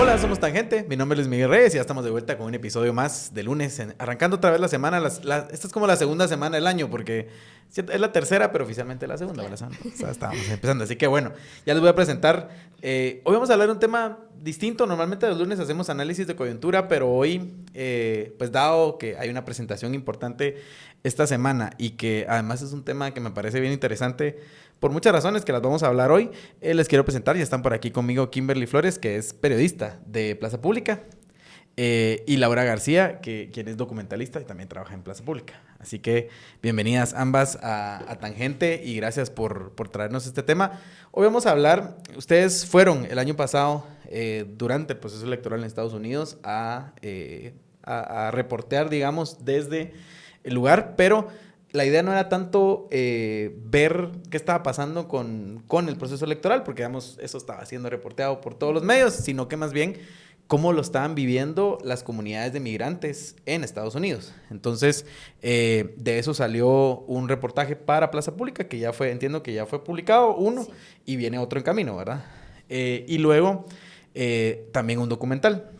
Hola, somos Tangente, mi nombre es Miguel Reyes y ya estamos de vuelta con un episodio más de lunes, arrancando otra vez la semana. Esta es como la segunda semana del año porque es la tercera, pero oficialmente la segunda, ¿verdad? O sea, estábamos empezando, así que bueno, ya les voy a presentar. Hoy vamos a hablar de un tema distinto. Normalmente los lunes hacemos análisis de coyuntura, pero hoy, pues dado que hay una presentación importante esta semana y que además es un tema que me parece bien interesante, por muchas razones que las vamos a hablar hoy, les quiero presentar, ya están por aquí conmigo Kimberly Flores, que es periodista de Plaza Pública, y Laura García, quien es documentalista y también trabaja en Plaza Pública. Así que bienvenidas ambas a Tangente y gracias por traernos este tema. Hoy vamos a hablar, ustedes fueron el año pasado, durante el proceso electoral en Estados Unidos, a reportear, digamos, desde el lugar, pero la idea no era tanto ver qué estaba pasando con el proceso electoral, porque digamos, eso estaba siendo reporteado por todos los medios, sino que más bien cómo lo estaban viviendo las comunidades de migrantes en Estados Unidos. Entonces, de eso salió un reportaje para Plaza Pública, que ya fue, entiendo que ya fue publicado uno, sí, y viene otro en camino, ¿verdad? Y luego también un documental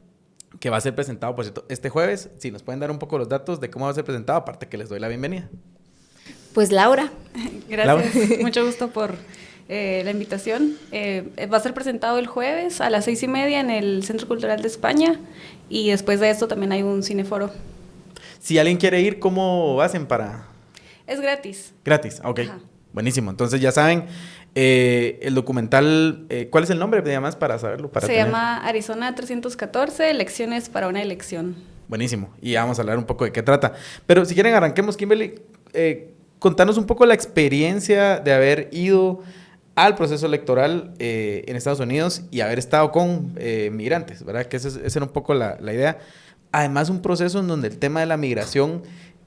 que va a ser presentado, por cierto, este jueves. Si nos pueden dar un poco los datos de cómo va a ser presentado, aparte que les doy la bienvenida. Pues Laura. Gracias, Laura. Mucho gusto por la invitación. Va a ser presentado el jueves a las 6:30 en el Centro Cultural de España y después de esto también hay un cineforo. Si alguien quiere ir, ¿cómo hacen para...? Es gratis. Gratis, ok. Ajá. Buenísimo. Entonces ya saben, el documental, ¿cuál es el nombre? Además, para saberlo. Se llama Arizona 314, Elecciones para una elección. Buenísimo. Y vamos a hablar un poco de qué trata. Pero si quieren, arranquemos, Kimberly. Contanos un poco la experiencia de haber ido al proceso electoral en Estados Unidos y haber estado con migrantes, ¿verdad? Que esa era un poco la idea. Además, un proceso en donde el tema de la migración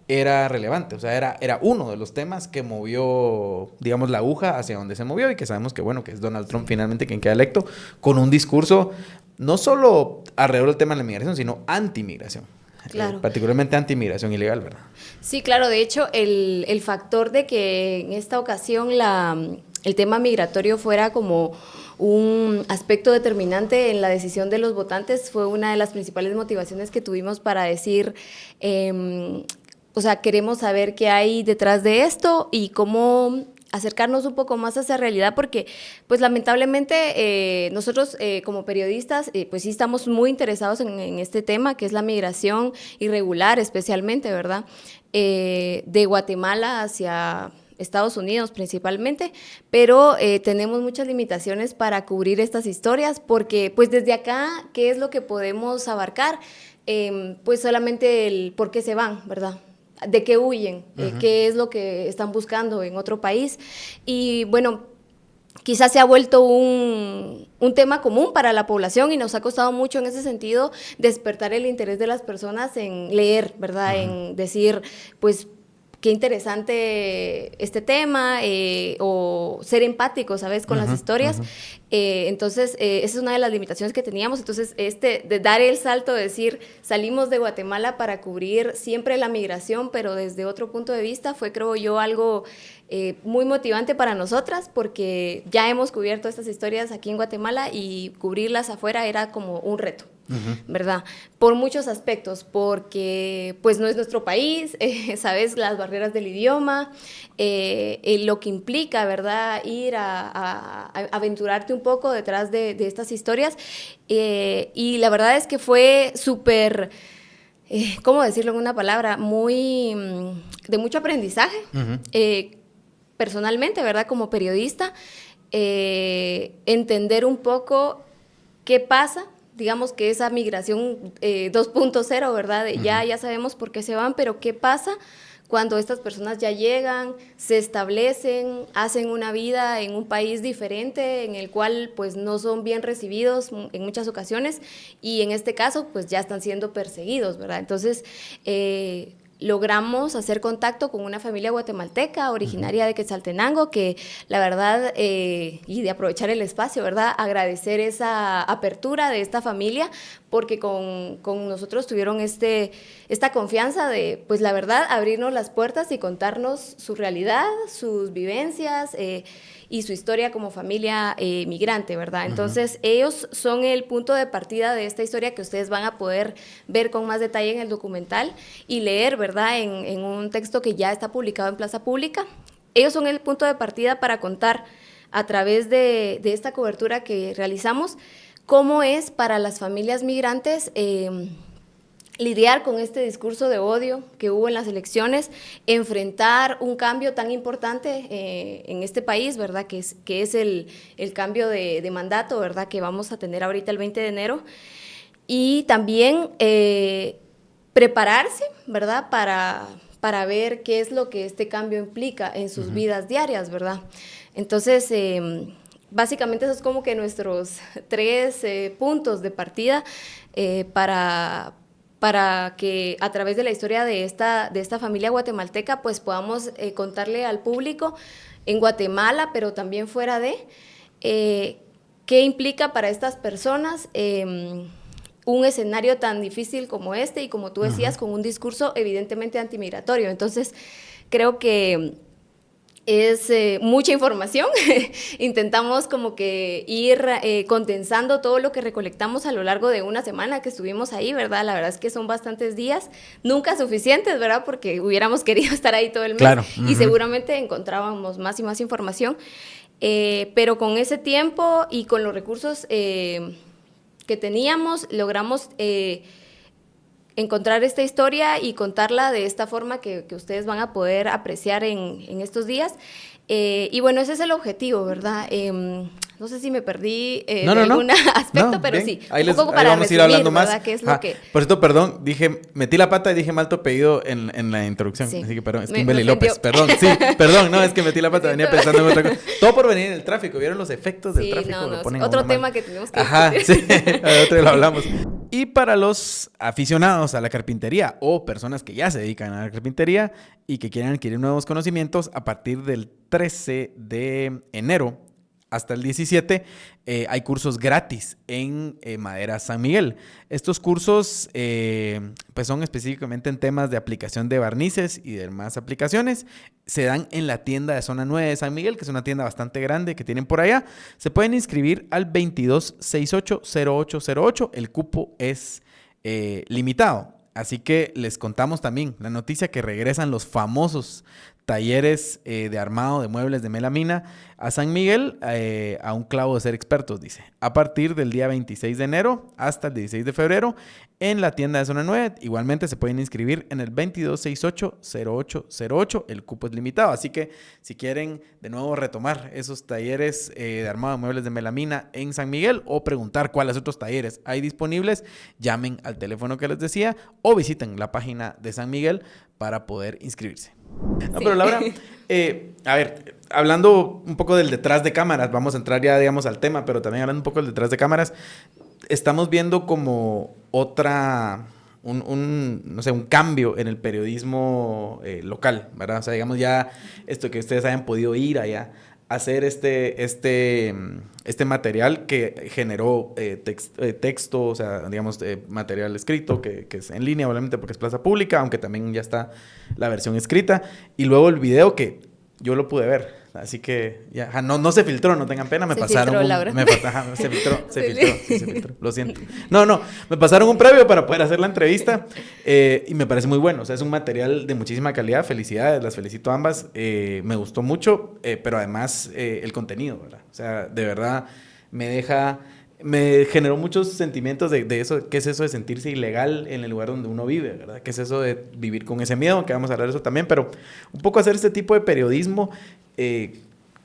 era relevante, o sea, era uno de los temas que movió, digamos, la aguja hacia donde se movió y que sabemos que, bueno, que es Donald Trump finalmente quien queda electo, con un discurso no solo alrededor del tema de la migración, sino anti-migración. Claro. Particularmente anti-migración ilegal, ¿verdad? Sí, claro. De hecho, el factor de que en esta ocasión el tema migratorio fuera como un aspecto determinante en la decisión de los votantes fue una de las principales motivaciones que tuvimos para decir, o sea, queremos saber qué hay detrás de esto y cómo acercarnos un poco más a esa realidad, porque pues lamentablemente nosotros como periodistas pues sí estamos muy interesados en este tema, que es la migración irregular especialmente, ¿verdad? De Guatemala hacia Estados Unidos principalmente, pero tenemos muchas limitaciones para cubrir estas historias, porque pues desde acá, ¿qué es lo que podemos abarcar? Pues solamente el por qué se van, ¿verdad? De qué huyen, qué es lo que están buscando en otro país. Y bueno, quizás se ha vuelto un tema común para la población y nos ha costado mucho en ese sentido despertar el interés de las personas en leer, ¿verdad? En decir, pues, qué interesante este tema, o ser empático, ¿sabes? Con las historias. Entonces, esa es una de las limitaciones que teníamos. Entonces, de dar el salto, de decir, salimos de Guatemala para cubrir siempre la migración, pero desde otro punto de vista, fue, creo yo, algo muy motivante para nosotras, porque ya hemos cubierto estas historias aquí en Guatemala y cubrirlas afuera era como un reto. ¿Verdad? Por muchos aspectos, porque pues no es nuestro país, sabes, las barreras del idioma, lo que implica, ¿verdad? Ir a aventurarte un poco detrás de estas historias, y la verdad es que fue súper, ¿cómo decirlo en una palabra? De mucho aprendizaje, personalmente, ¿verdad? Como periodista, entender un poco qué pasa. Digamos que esa migración 2.0, ¿verdad? Ya sabemos por qué se van, pero ¿qué pasa cuando estas personas ya llegan, se establecen, hacen una vida en un país diferente, en el cual pues no son bien recibidos en muchas ocasiones, y en este caso pues ya están siendo perseguidos, ¿verdad? Entonces, logramos hacer contacto con una familia guatemalteca originaria de Quetzaltenango, que la verdad, y de aprovechar el espacio, ¿verdad? Agradecer esa apertura de esta familia, porque con nosotros tuvieron esta confianza de, pues la verdad, abrirnos las puertas y contarnos su realidad, sus vivencias y su historia como familia migrante, ¿verdad? Entonces, ellos son el punto de partida de esta historia que ustedes van a poder ver con más detalle en el documental y leer, ¿verdad?, en un texto que ya está publicado en Plaza Pública. Ellos son el punto de partida para contar a través de esta cobertura que realizamos cómo es para las familias migrantes lidiar con este discurso de odio que hubo en las elecciones, enfrentar un cambio tan importante en este país, ¿verdad?, que es el cambio de mandato, ¿verdad?, que vamos a tener ahorita el 20 de enero, y también prepararse, ¿verdad?, para ver qué es lo que este cambio implica en sus vidas diarias, ¿verdad? Entonces, básicamente esos es como que nuestros 3 puntos de partida para que a través de la historia de esta familia guatemalteca pues podamos contarle al público en Guatemala, pero también fuera de, qué implica para estas personas un escenario tan difícil como este y como tú decías, con un discurso evidentemente antimigratorio. Entonces, creo que es mucha información. Intentamos como que ir condensando todo lo que recolectamos a lo largo de una semana que estuvimos ahí, ¿verdad? La verdad es que son bastantes días, nunca suficientes, ¿verdad? Porque hubiéramos querido estar ahí todo el mes, claro. Y seguramente encontrábamos más y más información, pero con ese tiempo y con los recursos que teníamos, logramos encontrar esta historia y contarla de esta forma que ustedes van a poder apreciar en estos días. Y bueno, ese es el objetivo, ¿verdad? No sé si me perdí algún aspecto, pero bien. Sí, ahí un poco para vamos a ir hablando ¿verdad? Más. ¿Qué es lo que... Por cierto, perdón, metí la pata y dije mal tu apellido en la introducción, sí. Así que perdón, es Kimberly López, perdón, no, es que metí la pata, venía pensando en otra cosa. Todo por venir en el tráfico, ¿vieron los efectos del tráfico? No, otro tema que tenemos que discutir. Sí, otro lo hablamos. Y para los aficionados a la carpintería o personas que ya se dedican a la carpintería y que quieren adquirir nuevos conocimientos, a partir del 13 de enero hasta el 17 hay cursos gratis en Madera San Miguel. Estos cursos pues son específicamente en temas de aplicación de barnices y demás aplicaciones. Se dan en la tienda de Zona 9 de San Miguel, que es una tienda bastante grande que tienen por allá. Se pueden inscribir al 22680808. El cupo es limitado. Así que les contamos también la noticia que regresan los famosos talleres de armado de muebles de melamina a San Miguel, a un clavo de ser expertos, dice. A partir del día 26 de enero hasta el 16 de febrero en la tienda de Zona 9. Igualmente se pueden inscribir en el 22680808. El cupo es limitado. Así que si quieren de nuevo retomar esos talleres de armado de muebles de melamina en San Miguel o preguntar cuáles otros talleres hay disponibles, llamen al teléfono que les decía o visiten la página de San Miguel para poder inscribirse. No, sí. Pero Laura, a ver, hablando un poco del detrás de cámaras, vamos a entrar ya, digamos, al tema, pero también hablando un poco del detrás de cámaras, estamos viendo como no sé, un cambio en el periodismo local, ¿verdad? O sea, digamos ya esto que ustedes hayan podido ir allá, hacer este material que generó texto, o sea, digamos, material escrito, que es en línea, obviamente, porque es plaza pública, aunque también ya está la versión escrita, y luego el video que yo lo pude ver, así que ya, no se filtró, no tengan pena, me pasaron se filtró, lo siento. Me pasaron un previo para poder hacer la entrevista, y me parece muy bueno, o sea, es un material de muchísima calidad, felicidades, las felicito a ambas, me gustó mucho, pero además el contenido, ¿verdad? O sea, de verdad me generó muchos sentimientos de eso, qué es eso de sentirse ilegal en el lugar donde uno vive, ¿verdad? Qué es eso de vivir con ese miedo, que vamos a hablar de eso también, pero un poco hacer este tipo de periodismo,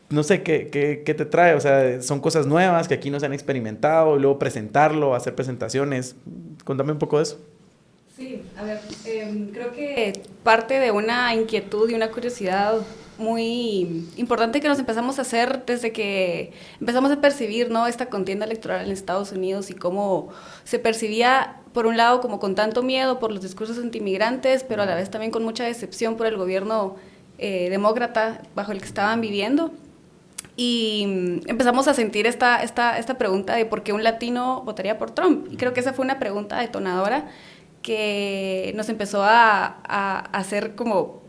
no sé, ¿qué te trae? O sea, son cosas nuevas que aquí no se han experimentado, y luego presentarlo, hacer presentaciones. Contame un poco de eso. Sí, a ver, creo que parte de una inquietud y una curiosidad muy importante que nos empezamos a hacer desde que empezamos a percibir, ¿no?, esta contienda electoral en Estados Unidos y cómo se percibía, por un lado, como con tanto miedo por los discursos antimigrantes, pero a la vez también con mucha decepción por el gobierno demócrata bajo el que estaban viviendo. Y empezamos a sentir esta pregunta de por qué un latino votaría por Trump. Y creo que esa fue una pregunta detonadora que nos empezó a hacer como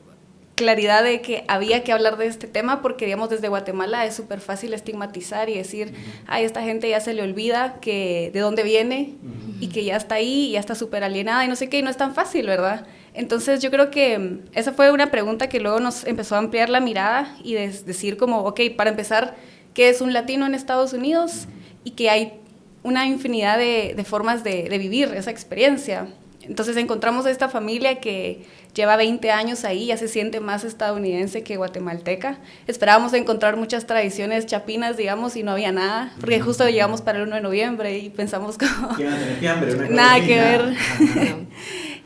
claridad de que había que hablar de este tema, porque digamos desde Guatemala es súper fácil estigmatizar y decir, ay, esta gente ya se le olvida que de dónde viene y que ya está ahí y ya está súper alienada y no sé qué, y no es tan fácil, ¿verdad? Entonces yo creo que esa fue una pregunta que luego nos empezó a ampliar la mirada y decir como, ok, para empezar, ¿qué es un latino en Estados Unidos? Y que hay una infinidad de formas de vivir esa experiencia. Entonces encontramos a esta familia que lleva 20 años ahí, ya se siente más estadounidense que guatemalteca. Esperábamos encontrar muchas tradiciones chapinas, digamos, y no había nada, porque justo llegamos para el 1 de noviembre y pensamos como... Que iban a tener fiambre, nada que ver.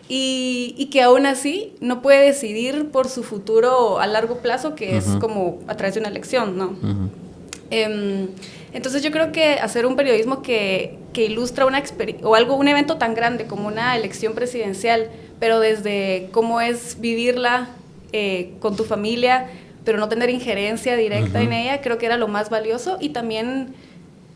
Y que aún así no puede decidir por su futuro a largo plazo, que es como a través de una elección, ¿no? Entonces yo creo que hacer un periodismo que ilustra un evento tan grande como una elección presidencial, pero desde cómo es vivirla con tu familia, pero no tener injerencia directa en ella, creo que era lo más valioso. Y también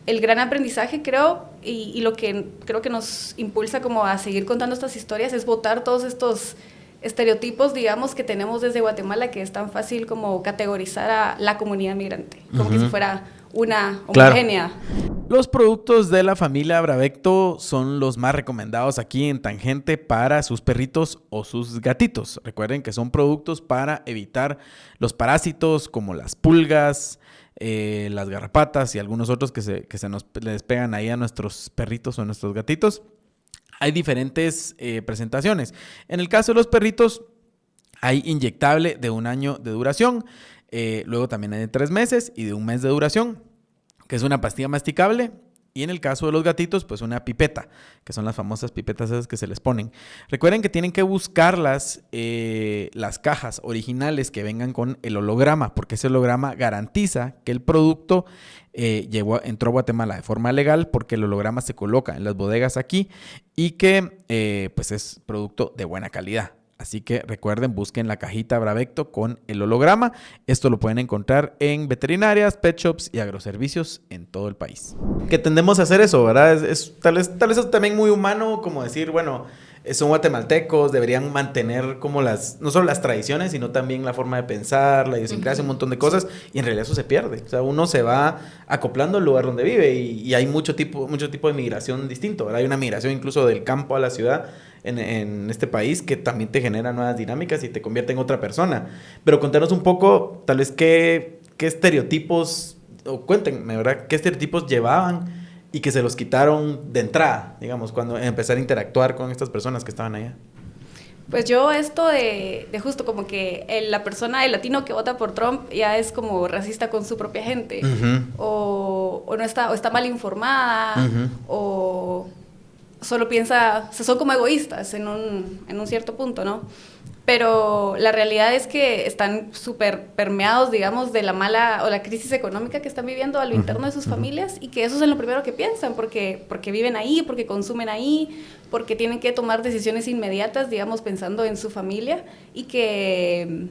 el gran aprendizaje, creo, y lo que creo que nos impulsa como a seguir contando estas historias, es botar todos estos estereotipos, digamos, que tenemos desde Guatemala, que es tan fácil como categorizar a la comunidad migrante, como que si fuera una homogénea. Claro. Los productos de la familia Bravecto son los más recomendados aquí en Tangente para sus perritos o sus gatitos. Recuerden que son productos para evitar los parásitos como las pulgas, las garrapatas y algunos otros que se nos les pegan ahí a nuestros perritos o a nuestros gatitos. Hay diferentes presentaciones. En el caso de los perritos, hay inyectable de 1 año de duración. Luego también hay de 3 meses y de 1 mes de duración, que es una pastilla masticable. Y en el caso de los gatitos, pues una pipeta, que son las famosas pipetas esas que se les ponen. Recuerden que tienen que buscar las cajas originales que vengan con el holograma, porque ese holograma garantiza que el producto entró a Guatemala de forma legal, porque el holograma se coloca en las bodegas aquí y que pues es producto de buena calidad. Así que recuerden, busquen la cajita Bravecto con el holograma. Esto lo pueden encontrar en veterinarias, pet shops y agroservicios en todo el país. Que tendemos a hacer eso, ¿verdad? Tal vez es también muy humano como decir, bueno, son guatemaltecos, deberían mantener como no solo las tradiciones, sino también la forma de pensar, la idiosincrasia, un montón de cosas, y en realidad eso se pierde. O sea, uno se va acoplando al lugar donde vive y hay mucho tipo de migración distinto, ¿verdad? Hay una migración incluso del campo a la ciudad en este país que también te genera nuevas dinámicas y te convierte en otra persona. Pero contanos un poco, tal vez, qué estereotipos, o cuéntenme, ¿verdad? ¿Qué estereotipos llevaban y que se los quitaron de entrada, digamos, cuando empezar a interactuar con estas personas que estaban allá? Pues yo esto de justo como que el latino que vota por Trump ya es como racista con su propia gente, o no está, o está mal informada, o solo piensa, o sea, son como egoístas en un cierto punto, ¿no? Pero la realidad es que están súper permeados, digamos, de la mala o la crisis económica que están viviendo a lo interno de sus familias, y que eso es lo primero que piensan, porque viven ahí, porque consumen ahí, porque tienen que tomar decisiones inmediatas, digamos, pensando en su familia. Y que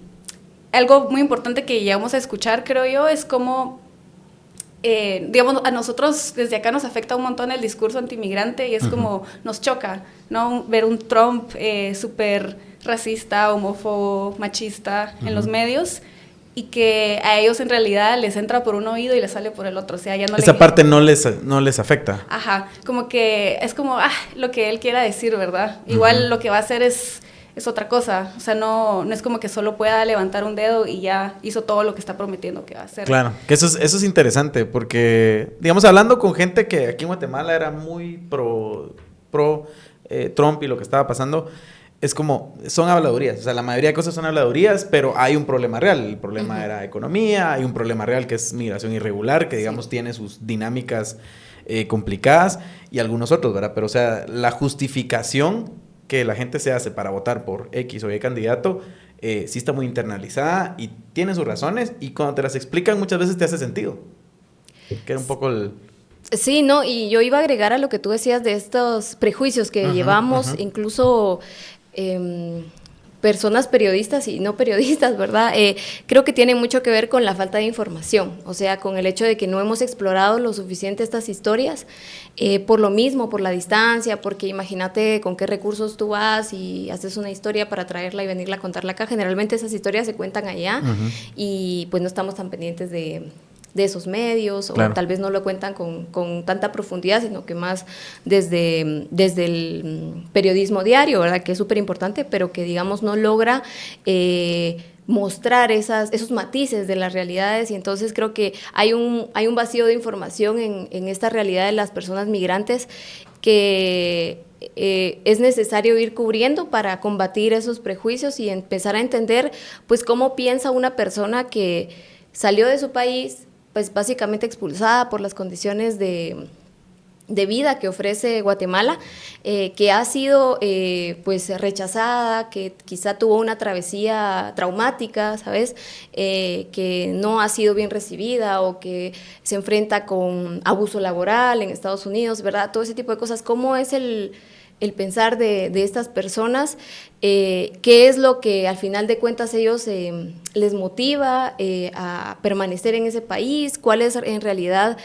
algo muy importante que llegamos a escuchar, creo yo, es como... digamos, a nosotros desde acá nos afecta un montón el discurso antimigrante y es como nos choca, ¿no? Ver un Trump súper racista, homófobo, machista en los medios, y que a ellos en realidad les entra por un oído y les sale por el otro. O sea, ya no esa parte no les afecta. Ajá, como que es como lo que él quiera decir, ¿verdad? Igual lo que va a hacer es otra cosa. O sea, no es como que solo pueda levantar un dedo y ya hizo todo lo que está prometiendo que va a hacer. Claro, que eso es interesante, porque, digamos, hablando con gente que aquí en Guatemala era muy pro Trump y lo que estaba pasando, es como, son habladurías. O sea, la mayoría de cosas son habladurías, pero hay un problema real. El problema era economía, hay un problema real que es migración irregular, que, digamos, tiene sus dinámicas complicadas, y algunos otros, ¿verdad? Pero, o sea, la justificación que la gente se hace para votar por X o Y candidato, sí está muy internalizada y tiene sus razones, y cuando te las explican muchas veces te hace sentido. Que era un poco el... Sí, no, y yo iba a agregar a lo que tú decías de estos prejuicios que llevamos, incluso personas periodistas y no periodistas, ¿verdad? Creo que tiene mucho que ver con la falta de información, o sea, con el hecho de que no hemos explorado lo suficiente estas historias, por lo mismo, por la distancia, porque imagínate con qué recursos tú vas y haces una historia para traerla y venirla a contarla acá. Generalmente esas historias se cuentan allá y pues no estamos tan pendientes de esos medios, claro. O tal vez no lo cuentan con tanta profundidad, sino que más desde el periodismo diario, ¿verdad? Que es súper importante, pero que, digamos, no logra mostrar esos matices de las realidades, y entonces creo que hay un vacío de información en esta realidad de las personas migrantes que es necesario ir cubriendo para combatir esos prejuicios y empezar a entender, pues, cómo piensa una persona que salió de su país, pues básicamente expulsada por las condiciones de vida que ofrece Guatemala, que ha sido pues rechazada, que quizá tuvo una travesía traumática, ¿sabes? Que no ha sido bien recibida o que se enfrenta con abuso laboral en Estados Unidos, ¿verdad? Todo ese tipo de cosas. ¿Cómo es el pensar de estas personas? ¿Qué es lo que al final de cuentas ellos les motiva a permanecer en ese país? ¿Cuál es en realidad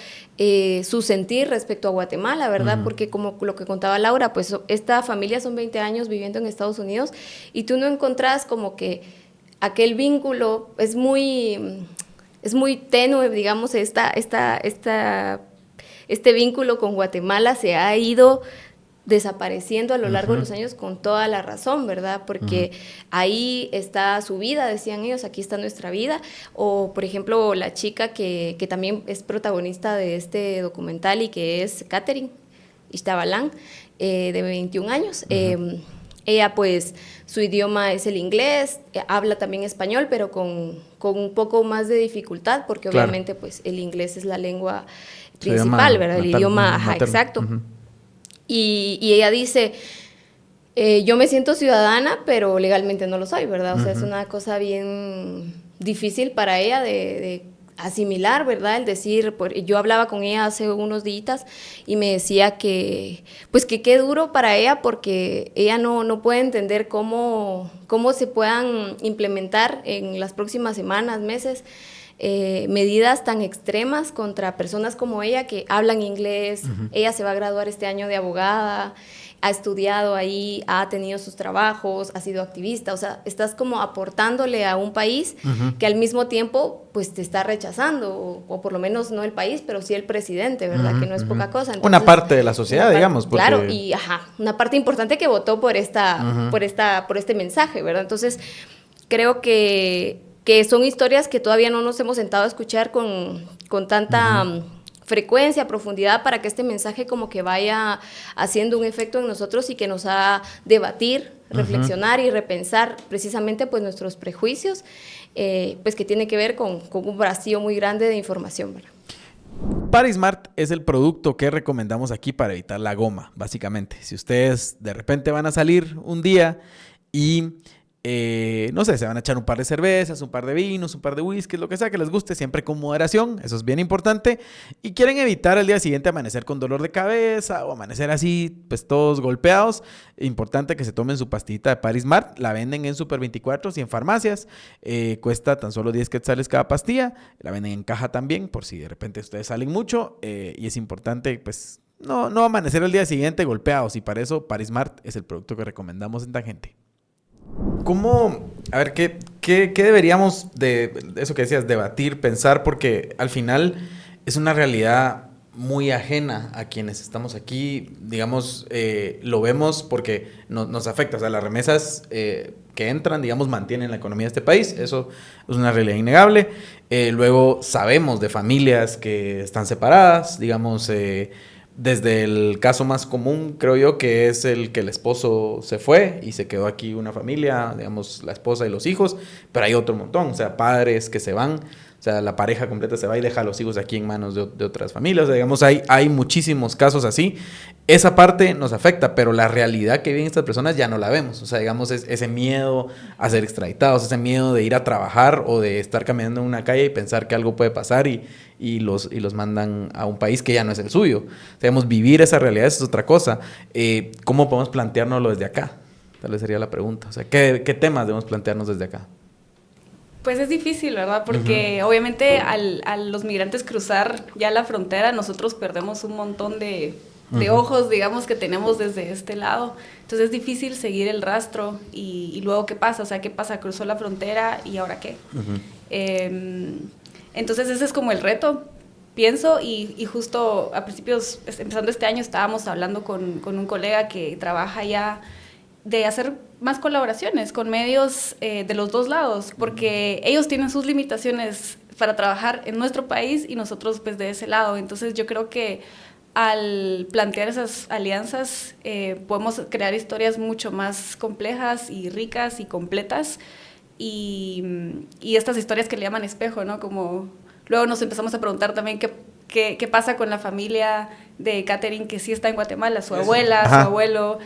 su sentir respecto a Guatemala, verdad? Porque como lo que contaba Laura, pues esta familia son 20 años viviendo en Estados Unidos y tú no encontrás como que aquel vínculo, es muy tenue, digamos, este vínculo con Guatemala se ha ido desapareciendo a lo largo de los años con toda la razón, ¿verdad? Porque ahí está su vida, decían ellos, aquí está nuestra vida. O, por ejemplo, la chica que también es protagonista de este documental y que es Catherine Ixtabalán, de 21 años. Ella, pues, su idioma es el inglés, habla también español, pero con un poco más de dificultad, porque claro, obviamente, pues, el inglés es la lengua principal, ¿verdad? El idioma, ajá, exacto. Y ella dice, yo me siento ciudadana, pero legalmente no lo soy, ¿verdad? O sea, es una cosa bien difícil para ella de asimilar, ¿verdad? El decir, yo hablaba con ella hace unos días y me decía que, pues, que qué duro para ella, porque ella no puede entender cómo se puedan implementar en las próximas semanas, meses, medidas tan extremas contra personas como ella que hablan inglés. Ella se va a graduar este año de abogada, ha estudiado ahí, ha tenido sus trabajos, ha sido activista, o sea, estás como aportándole a un país que al mismo tiempo pues te está rechazando, o por lo menos no el país, pero sí el presidente, ¿verdad? Que no es poca cosa. Entonces, una parte de la sociedad, digamos. Porque... Claro, y una parte importante que votó por este mensaje, ¿verdad? Entonces, creo que son historias que todavía no nos hemos sentado a escuchar con tanta frecuencia, profundidad, para que este mensaje como que vaya haciendo un efecto en nosotros y que nos haga debatir, reflexionar y repensar precisamente pues nuestros prejuicios, pues que tiene que ver con un vacío muy grande de información, ¿verdad? PariSmart es el producto que recomendamos aquí para evitar la goma, básicamente. Si ustedes de repente van a salir un día y... no sé, se van a echar un par de cervezas, un par de vinos, un par de whisky, lo que sea que les guste, siempre con moderación, eso es bien importante, y quieren evitar al día siguiente amanecer con dolor de cabeza o amanecer así, pues todos golpeados. Importante que se tomen su pastillita de PariSmart, la venden en Super 24 y en farmacias, cuesta tan solo 10 quetzales cada pastilla, la venden en caja también, por si de repente ustedes salen mucho, y es importante, pues, no amanecer al día siguiente golpeados, y para eso PariSmart es el producto que recomendamos en Tangente. ¿Cómo, a ver, qué deberíamos de eso que decías, debatir, pensar? Porque al final es una realidad muy ajena a quienes estamos aquí, digamos, lo vemos porque nos afecta. O sea, las remesas que entran, digamos, mantienen la economía de este país, eso es una realidad innegable. Luego sabemos de familias que están separadas, digamos, desde el caso más común, creo yo, que es el que el esposo se fue y se quedó aquí una familia, digamos, la esposa y los hijos, pero hay otro montón, o sea, padres que se van, o sea, la pareja completa se va y deja a los hijos aquí en manos de otras familias. O sea, digamos, hay muchísimos casos así. Esa parte nos afecta, pero la realidad que viven estas personas ya no la vemos. O sea, digamos, ese miedo a ser extraditados, ese miedo de ir a trabajar o de estar caminando en una calle y pensar que algo puede pasar y los mandan a un país que ya no es el suyo. O sea, digamos, vivir esa realidad es otra cosa. ¿Cómo podemos planteárnoslo desde acá? Tal vez sería la pregunta. O sea, ¿qué temas debemos plantearnos desde acá? Pues es difícil, ¿verdad? Porque obviamente a los migrantes cruzar ya la frontera, nosotros perdemos un montón de ojos, digamos, que tenemos desde este lado. Entonces es difícil seguir el rastro y luego ¿qué pasa? O sea, ¿qué pasa? Cruzó la frontera y ¿ahora qué? Entonces ese es como el reto, pienso, y justo a principios, empezando este año, estábamos hablando con un colega que trabaja ya de hacer más colaboraciones con medios de los dos lados, porque ellos tienen sus limitaciones para trabajar en nuestro país y nosotros pues de ese lado. Entonces yo creo que al plantear esas alianzas podemos crear historias mucho más complejas y ricas y completas, y estas historias que le llaman espejo, ¿no? Como luego nos empezamos a preguntar también qué pasa con la familia de Catherine, que sí está en Guatemala, su abuela, su abuelo,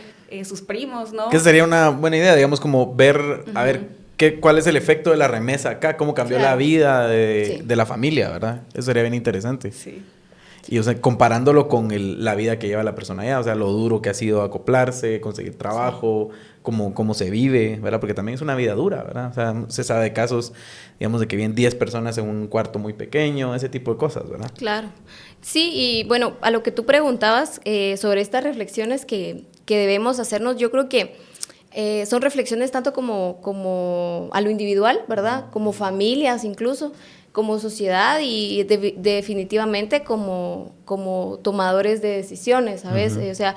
sus primos, ¿no? Que sería una buena idea, digamos, como ver, a ver, cuál es el efecto de la remesa acá, cómo cambió la vida de la familia, ¿verdad? Eso sería bien interesante. Sí. Y, o sea, comparándolo con la vida que lleva la persona allá, o sea, lo duro que ha sido acoplarse, conseguir trabajo, cómo se vive, ¿verdad? Porque también es una vida dura, ¿verdad? O sea, se sabe de casos, digamos, de que viven 10 personas en un cuarto muy pequeño, ese tipo de cosas, ¿verdad? Claro. Sí, y bueno, a lo que tú preguntabas sobre estas reflexiones que debemos hacernos, yo creo que son reflexiones tanto como a lo individual, ¿verdad? Como familias incluso, como sociedad y definitivamente como tomadores de decisiones, ¿sabes? O sea,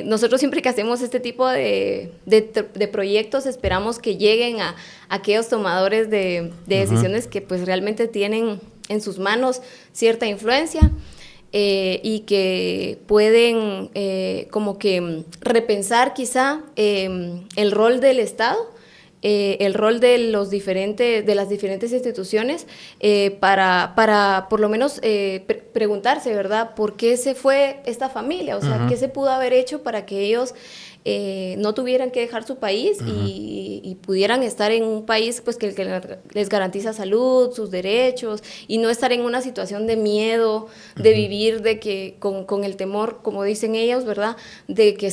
nosotros siempre que hacemos este tipo de proyectos esperamos que lleguen a aquellos tomadores de decisiones que pues realmente tienen en sus manos cierta influencia y que pueden como que repensar quizá el rol del Estado, el rol de las diferentes instituciones para por lo menos preguntarse, ¿verdad? ¿Por qué se fue esta familia? O sea, ¿qué se pudo haber hecho para que ellos no tuvieran que dejar su país y pudieran estar en un país pues que les garantiza salud, sus derechos, y no estar en una situación de miedo, de vivir con el temor, como dicen ellos, ¿verdad? De que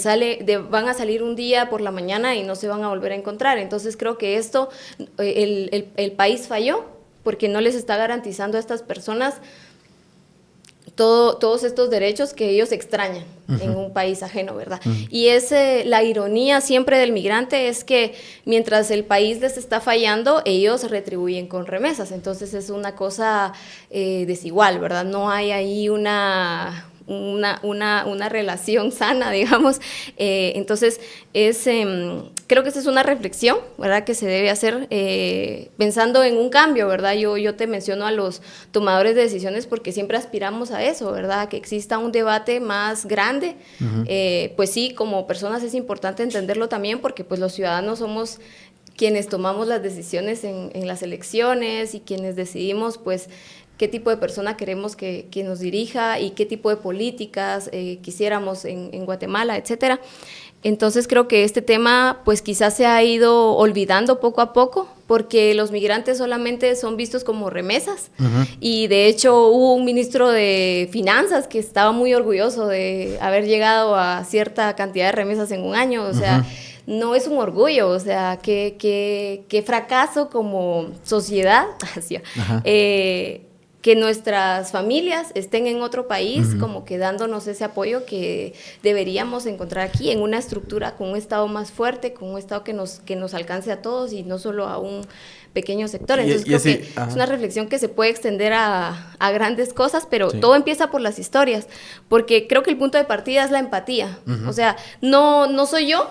van a salir un día por la mañana y no se van a volver a encontrar. Entonces creo que esto, el país falló porque no les está garantizando a estas personas todos estos derechos que ellos extrañan en un país ajeno, ¿verdad? Y la ironía siempre del migrante es que mientras el país les está fallando, ellos retribuyen con remesas. Entonces es una cosa desigual, ¿verdad? No hay ahí una relación sana, digamos. Entonces creo que esa es una reflexión, ¿verdad?, que se debe hacer pensando en un cambio, ¿verdad? Yo te menciono a los tomadores de decisiones porque siempre aspiramos a eso, ¿verdad?, que exista un debate más grande. Pues sí, como personas es importante entenderlo también porque pues los ciudadanos somos quienes tomamos las decisiones en las elecciones y quienes decidimos pues qué tipo de persona queremos que nos dirija y qué tipo de políticas quisiéramos en Guatemala, etcétera. Entonces creo que este tema pues quizás se ha ido olvidando poco a poco porque los migrantes solamente son vistos como remesas y de hecho hubo un ministro de Finanzas que estaba muy orgulloso de haber llegado a cierta cantidad de remesas en un año, o sea, no es un orgullo, o sea, qué fracaso como sociedad, que nuestras familias estén en otro país, como que dándonos ese apoyo que deberíamos encontrar aquí, en una estructura con un Estado más fuerte, con un Estado que nos alcance a todos y no solo a un pequeño sector. Entonces creo que es una reflexión que se puede extender a grandes cosas, pero todo empieza por las historias, porque creo que el punto de partida es la empatía. O sea, no soy yo,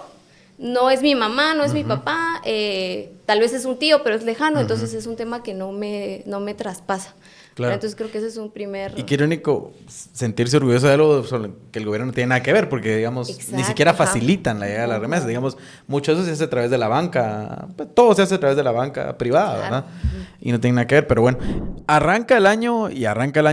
no es mi mamá, no es mi papá, tal vez es un tío, pero es lejano, entonces es un tema que no me traspasa. Claro. Entonces creo que ese es un primer... Y qué irónico sentirse orgulloso de algo que el gobierno no tiene nada que ver, porque, digamos, ni siquiera facilitan la llegada de la remesa. Digamos, mucho de eso se hace a través de la banca, todo se hace a través de la banca privada, ¿verdad? y no tiene nada que ver, pero bueno, arranca el año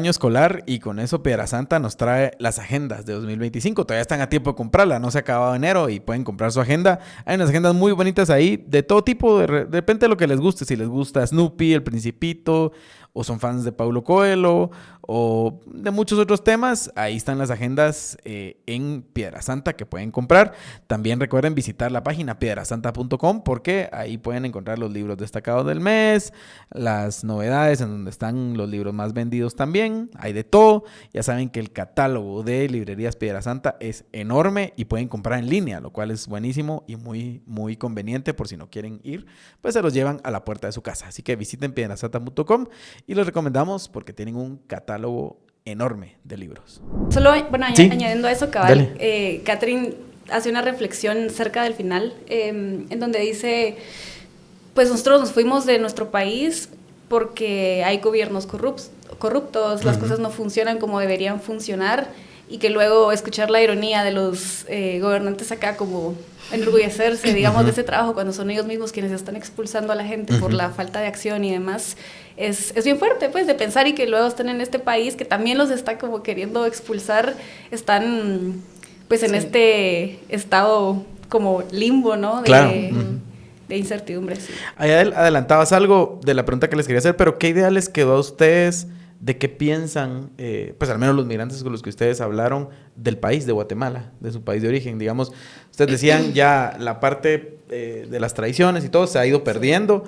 escolar y con eso Piedrasanta nos trae las agendas de 2025. Todavía están a tiempo de comprarla, no se ha acabado enero y pueden comprar su agenda. Hay unas agendas muy bonitas ahí, de todo tipo, de repente lo que les guste, si les gusta Snoopy, El Principito, o son fans de Paulo Coelho, o de muchos otros temas, ahí están las agendas en Piedrasanta que pueden comprar. También recuerden visitar la página piedrasanta.com porque ahí pueden encontrar los libros destacados del mes, las novedades en donde están los libros más vendidos también, hay de todo. Ya saben que el catálogo de librerías Piedrasanta es enorme y pueden comprar en línea, lo cual es buenísimo y muy, muy conveniente por si no quieren ir, pues se los llevan a la puerta de su casa. Así que visiten piedrasanta.com y los recomendamos porque tienen un catálogo enorme de libros. Solo, bueno, Sí. añadiendo a eso, cabal, Catherine hace una reflexión cerca del final, en donde dice, pues nosotros nos fuimos de nuestro país porque hay gobiernos corruptos, las cosas no funcionan como deberían funcionar, y que luego escuchar la ironía de los gobernantes acá como enorgullecerse, digamos, de ese trabajo cuando son ellos mismos quienes están expulsando a la gente por la falta de acción y demás, es bien fuerte, pues, de pensar, y que luego están en este país que también los está como queriendo expulsar, están, pues, en este estado como limbo, ¿no? Claro. De incertidumbre, sí. Ahí adelantabas algo de la pregunta que les quería hacer, pero ¿qué idea les quedó a ustedes de qué piensan, pues al menos los migrantes con los que ustedes hablaron, del país de Guatemala, de su país de origen? Digamos, ustedes decían ya la parte de las tradiciones y todo se ha ido perdiendo.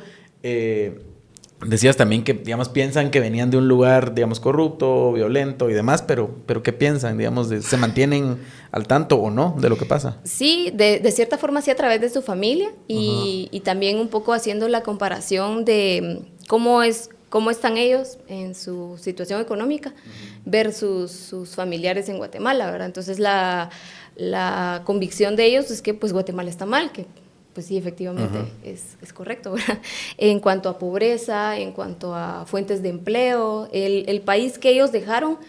Decías también que, digamos, piensan que venían de un lugar, digamos, corrupto, violento y demás, pero ¿qué piensan? Digamos, ¿se mantienen al tanto o no de lo que pasa? Sí, de cierta forma sí, a través de su familia y también un poco haciendo la comparación de cómo están ellos en su situación económica versus sus familiares en Guatemala, ¿verdad? Entonces la convicción de ellos es que pues Guatemala está mal, que pues sí, efectivamente es correcto, ¿verdad? En cuanto a pobreza, en cuanto a fuentes de empleo, el país que ellos dejaron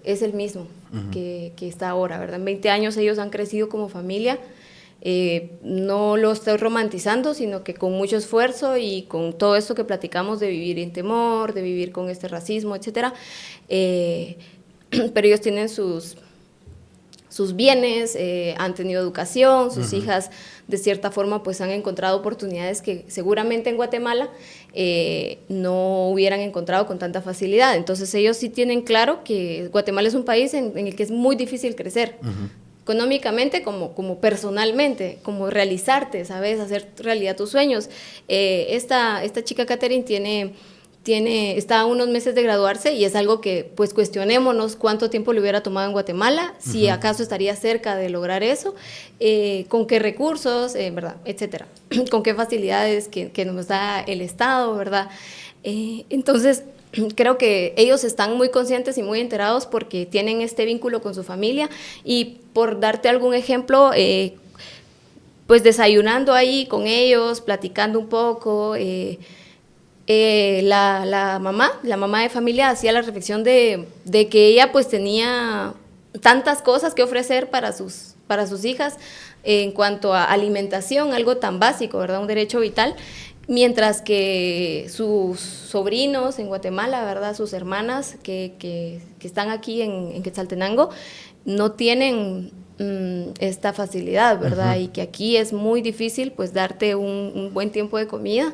es el mismo que está ahora, ¿verdad? En 20 años ellos han crecido como familia. No lo estoy romantizando, sino que con mucho esfuerzo y con todo esto que platicamos de vivir en temor, de vivir con este racismo, etcétera, pero ellos tienen sus bienes, han tenido educación, sus hijas de cierta forma pues han encontrado oportunidades que seguramente en Guatemala no hubieran encontrado con tanta facilidad. Entonces ellos sí tienen claro que Guatemala es un país en el que es muy difícil crecer. Económicamente como personalmente, como realizarte, ¿sabes? Hacer realidad tus sueños. Esta chica Catherine está a unos meses de graduarse y es algo que pues cuestionémonos cuánto tiempo le hubiera tomado en Guatemala, si acaso estaría cerca de lograr eso, con qué recursos, ¿verdad? Etcétera, con qué facilidades que nos da el Estado, ¿verdad? Entonces creo que ellos están muy conscientes y muy enterados porque tienen este vínculo con su familia. Y por darte algún ejemplo, pues desayunando ahí con ellos, platicando un poco, la mamá de familia hacía la reflexión de que ella pues tenía tantas cosas que ofrecer para sus hijas en cuanto a alimentación, algo tan básico, ¿verdad? Un derecho vital. Mientras que sus sobrinos en Guatemala, ¿verdad? Sus hermanas que están aquí en Quetzaltenango no tienen esta facilidad, ¿verdad? Y que aquí es muy difícil pues darte un buen tiempo de comida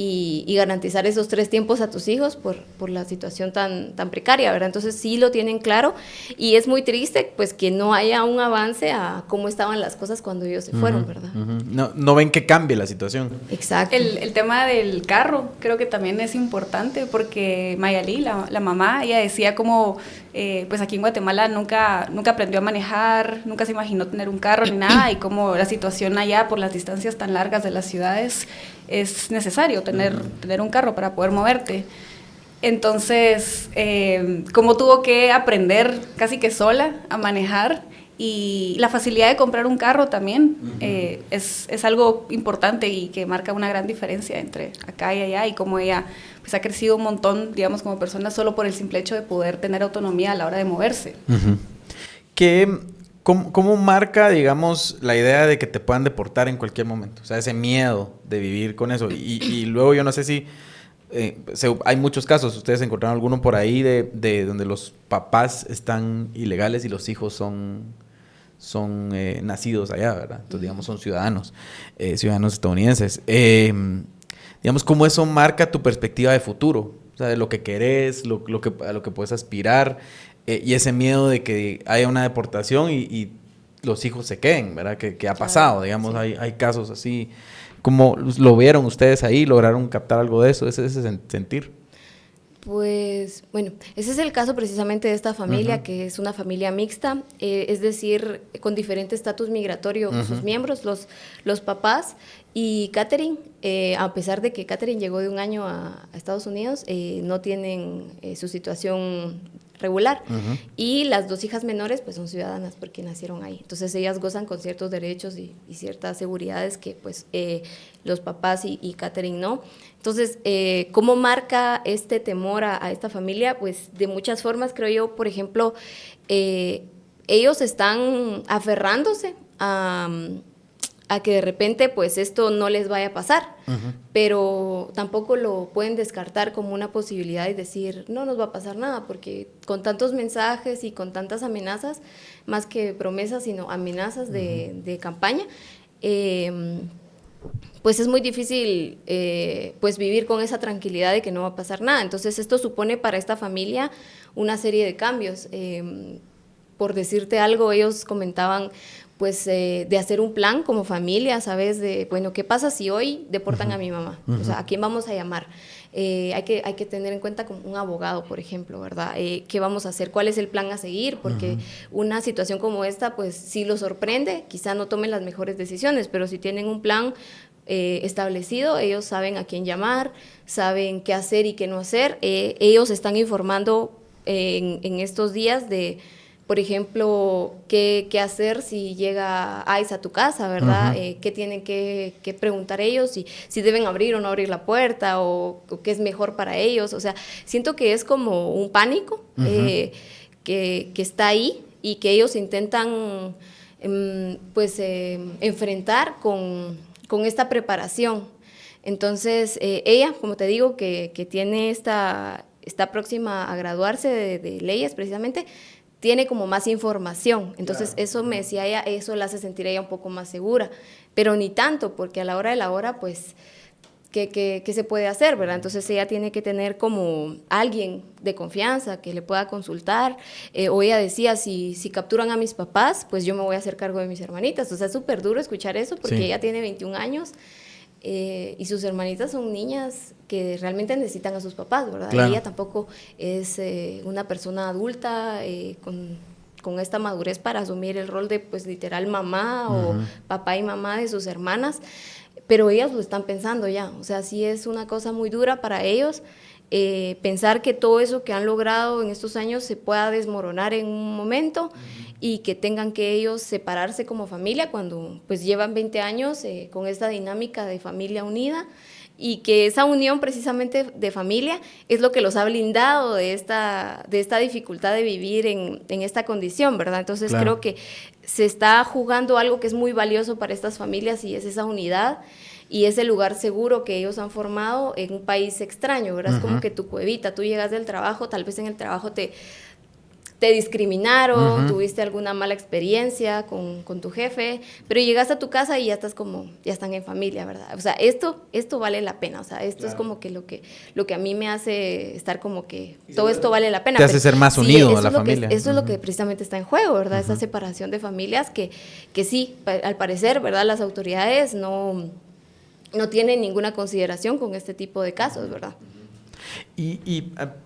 y garantizar esos 3 tiempos a tus hijos por la situación tan precaria, ¿verdad? Entonces sí lo tienen claro y es muy triste pues que no haya un avance a cómo estaban las cosas cuando ellos se fueron, ¿verdad? No ven que cambie la situación. Exacto. El tema del carro creo que también es importante porque Mayalí, la mamá, ella decía como, pues aquí en Guatemala nunca aprendió a manejar, nunca se imaginó tener un carro ni nada, y como la situación allá por las distancias tan largas de las ciudades es necesario tener un carro para poder moverte. Entonces, como tuvo que aprender casi que sola a manejar, y la facilidad de comprar un carro también es algo importante y que marca una gran diferencia entre acá y allá, y como ella pues ha crecido un montón, digamos, como persona solo por el simple hecho de poder tener autonomía a la hora de moverse. ¿Cómo marca, digamos, la idea de que te puedan deportar en cualquier momento? O sea, ese miedo de vivir con eso. Y luego yo no sé si hay muchos casos, ustedes encontraron alguno por ahí de donde los papás están ilegales y los hijos son nacidos allá, ¿verdad? Entonces, digamos, son ciudadanos estadounidenses. Digamos, ¿cómo eso marca tu perspectiva de futuro? O sea, de lo que querés, a lo que puedes aspirar, y ese miedo de que haya una deportación y los hijos se queden, ¿verdad? Que ha pasado, digamos, sí. Hay casos así. ¿Cómo lo vieron ustedes ahí? ¿Lograron captar algo de eso, ese sentir? Pues, bueno, ese es el caso precisamente de esta familia, que es una familia mixta, es decir, con diferente estatus migratorio, sus miembros, los papás, y Catherine, a pesar de que Catherine llegó de un año a Estados Unidos, no tienen su situación regular, y las dos hijas menores pues son ciudadanas porque nacieron ahí, entonces ellas gozan con ciertos derechos y ciertas seguridades que pues los papás y Catherine no. Entonces, ¿cómo marca este temor a esta familia? Pues de muchas formas, creo yo. Por ejemplo, ellos están aferrándose a que de repente pues esto no les vaya a pasar, pero tampoco lo pueden descartar como una posibilidad y decir, no nos va a pasar nada, porque con tantos mensajes y con tantas amenazas, más que promesas, sino amenazas de campaña, pues es muy difícil pues vivir con esa tranquilidad de que no va a pasar nada. Entonces esto supone para esta familia una serie de cambios. Por decirte algo, ellos comentaban pues de hacer un plan como familia, ¿sabes? De, bueno, ¿qué pasa si hoy deportan a mi mamá? O sea, ¿a quién vamos a llamar? Hay que tener en cuenta como un abogado, por ejemplo, ¿verdad? ¿Qué vamos a hacer? ¿Cuál es el plan a seguir? Porque una situación como esta, pues si los sorprende, quizá no tomen las mejores decisiones, pero si tienen un plan establecido, ellos saben a quién llamar, saben qué hacer y qué no hacer. Ellos están informando en estos días de, por ejemplo, qué hacer si llega ICE a tu casa, ¿verdad? ¿Qué tienen que preguntar ellos? Si deben abrir o no abrir la puerta o qué es mejor para ellos. O sea, siento que es como un pánico que está ahí y que ellos intentan enfrentar con esta preparación. Entonces, ella, como te digo, que tiene está próxima a graduarse de leyes precisamente, tiene como más información, entonces eso me decía ella, eso la hace sentir ella un poco más segura, pero ni tanto, porque a la hora de la hora, pues, ¿qué se puede hacer, verdad? Entonces ella tiene que tener como alguien de confianza que le pueda consultar, o ella decía, si capturan a mis papás, pues yo me voy a hacer cargo de mis hermanitas, o sea, es súper duro escuchar eso, porque ella tiene 21 años, y sus hermanitas son niñas que realmente necesitan a sus papás, ¿verdad? Claro. Ella tampoco es una persona adulta con esta madurez para asumir el rol de, pues, literal mamá o papá y mamá de sus hermanas, pero ellas lo están pensando ya, o sea, sí es una cosa muy dura para ellos, pensar que todo eso que han logrado en estos años se pueda desmoronar en un momento y que tengan que ellos separarse como familia cuando pues llevan 20 años con esta dinámica de familia unida y que esa unión precisamente de familia es lo que los ha blindado de esta dificultad de vivir en esta condición, ¿verdad? Entonces claro. Creo que se está jugando algo que es muy valioso para estas familias y es esa unidad y ese lugar seguro que ellos han formado en un país extraño, ¿verdad? Es como que tu cuevita, tú llegas del trabajo, tal vez en el trabajo te discriminaron, tuviste alguna mala experiencia con tu jefe, pero llegaste a tu casa y ya estás como, ya están en familia, ¿verdad? O sea, esto vale la pena, o sea, esto es como que lo que a mí me hace estar como que todo esto vale la pena. Te hace ser más unido a la familia. Eso es lo que precisamente está en juego, ¿verdad? Esa separación de familias que sí, al parecer, ¿verdad? Las autoridades no tienen ninguna consideración con este tipo de casos, ¿verdad?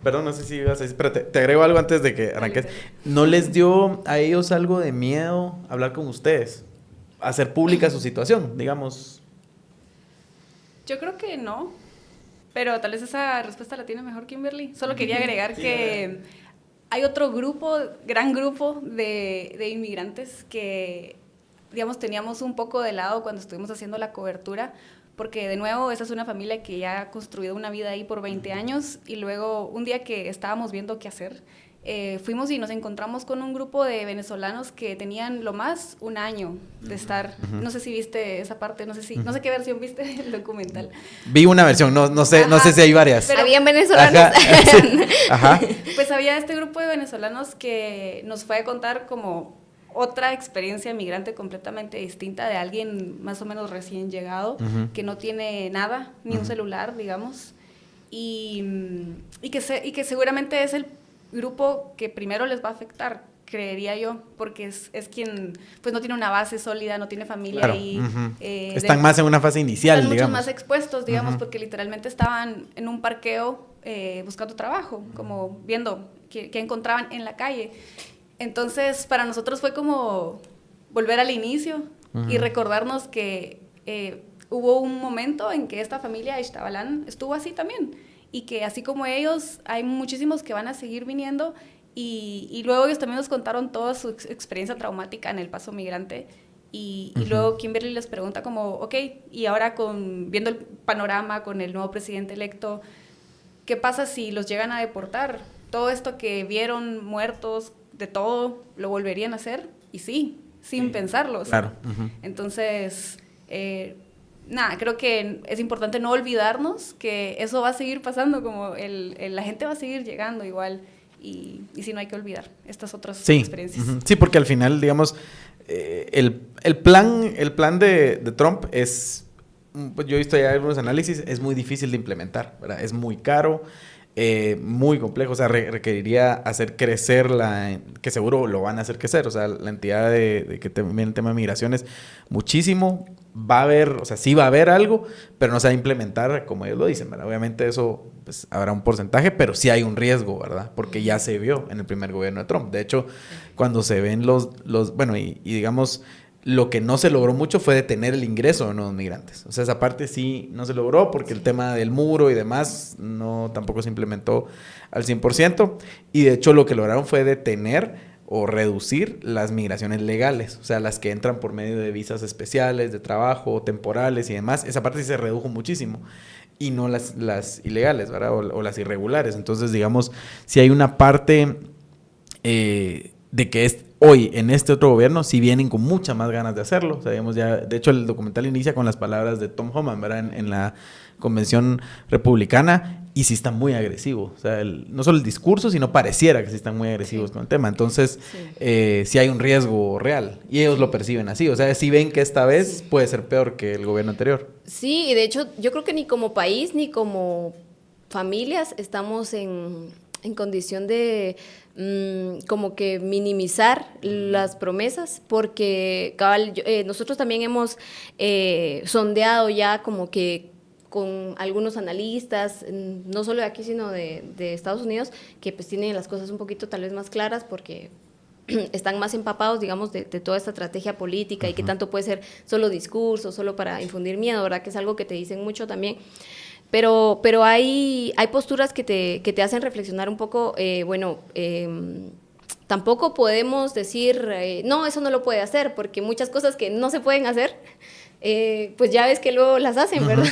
Perdón, no sé si ibas a decir, pero te agrego algo antes de que arranques. ¿No les dio a ellos algo de miedo hablar con ustedes? Hacer pública su situación, digamos. Yo creo que no, pero tal vez esa respuesta la tiene mejor Kimberly. Solo quería agregar que hay otro gran grupo de inmigrantes que, digamos, teníamos un poco de lado cuando estuvimos haciendo la cobertura, porque de nuevo esa es una familia que ya ha construido una vida ahí por 20 años y luego un día que estábamos viendo qué hacer, fuimos y nos encontramos con un grupo de venezolanos que tenían lo más un año de estar. No sé si viste esa parte, no sé qué versión viste el documental. Vi una versión, no sé si hay varias. Pero habían venezolanos. Ajá. Pues había este grupo de venezolanos que nos fue a contar como otra experiencia migrante completamente distinta de alguien más o menos recién llegado, que no tiene nada, ni un celular, digamos, y que seguramente es el grupo que primero les va a afectar, creería yo, porque es quien pues no tiene una base sólida, no tiene familia, claro. y están más en una fase inicial, están digamos. mucho más expuestos, digamos, porque literalmente estaban en un parqueo buscando trabajo, como viendo qué encontraban en la calle. Entonces, para nosotros fue como volver al inicio y recordarnos que hubo un momento en que esta familia de Ixtabalán estuvo así también, y que así como ellos, hay muchísimos que van a seguir viniendo, y luego ellos también nos contaron toda su experiencia traumática en el paso migrante, y luego Kimberly les pregunta como, ok, y ahora viendo el panorama con el nuevo presidente electo, ¿qué pasa si los llegan a deportar? Todo esto que vieron muertos, de todo, ¿lo volverían a hacer? Y sí, sin pensarlo. Claro. Entonces, creo que es importante no olvidarnos que eso va a seguir pasando, como la gente va a seguir llegando igual, y sí, no hay que olvidar estas otras experiencias. Sí, porque al final, digamos, el plan de Trump es, pues yo he visto ya algunos análisis, es muy difícil de implementar, ¿verdad? Es muy caro, muy complejo, o sea, requeriría hacer crecer que seguro lo van a hacer crecer, o sea, la entidad de que viene el tema de migraciones muchísimo, va a haber, o sea, sí va a haber algo, pero no se va a implementar como ellos lo dicen, ¿verdad? Obviamente eso, pues, habrá un porcentaje, pero sí hay un riesgo, ¿verdad? Porque ya se vio en el primer gobierno de Trump. De hecho, cuando se ven bueno, y digamos, lo que no se logró mucho fue detener el ingreso de nuevos migrantes. O sea, esa parte sí no se logró porque el tema del muro y demás tampoco se implementó al 100%. Y de hecho lo que lograron fue detener o reducir las migraciones legales. O sea, las que entran por medio de visas especiales, de trabajo, temporales y demás. Esa parte sí se redujo muchísimo. Y no las ilegales, ¿verdad? O las irregulares. Entonces, digamos, si hay una parte de que hoy en este otro gobierno sí vienen con muchas más ganas de hacerlo. O sea, digamos, ya, de hecho el documental inicia con las palabras de Tom Homan, ¿verdad? En la convención republicana, y sí está muy agresivo. O sea, no solo el discurso, sino pareciera que sí están muy agresivos con el tema. Entonces, sí hay un riesgo real, y ellos lo perciben así. O sea, sí ven que esta vez puede ser peor que el gobierno anterior. Sí, y de hecho yo creo que ni como país ni como familias estamos en condición de como que minimizar las promesas, porque cabal, nosotros también hemos sondeado ya como que con algunos analistas, no solo de aquí sino de Estados Unidos, que pues tienen las cosas un poquito tal vez más claras porque están más empapados, digamos, de toda esta estrategia política y que tanto puede ser solo discurso, solo para infundir miedo, ¿verdad? Que es algo que te dicen mucho también. Pero hay posturas que te hacen reflexionar un poco, tampoco podemos decir, no, eso no lo puede hacer, porque muchas cosas que no se pueden hacer, pues ya ves que luego las hacen, ¿verdad?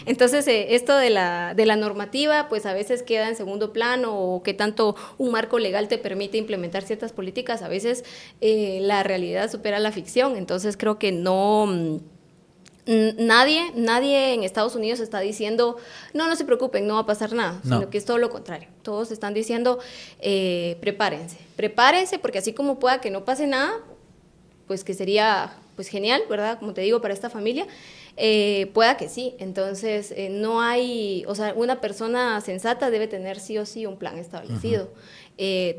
Entonces, esto de la normativa, pues a veces queda en segundo plano, o que tanto un marco legal te permite implementar ciertas políticas, a veces la realidad supera la ficción, entonces creo que no... Nadie en Estados Unidos está diciendo, no se preocupen, no va a pasar nada, sino que es todo lo contrario. Todos están diciendo, prepárense, porque así como pueda que no pase nada, pues que sería pues genial, ¿verdad? Como te digo, para esta familia, pueda que sí. Entonces, no hay, o sea, una persona sensata debe tener sí o sí un plan establecido.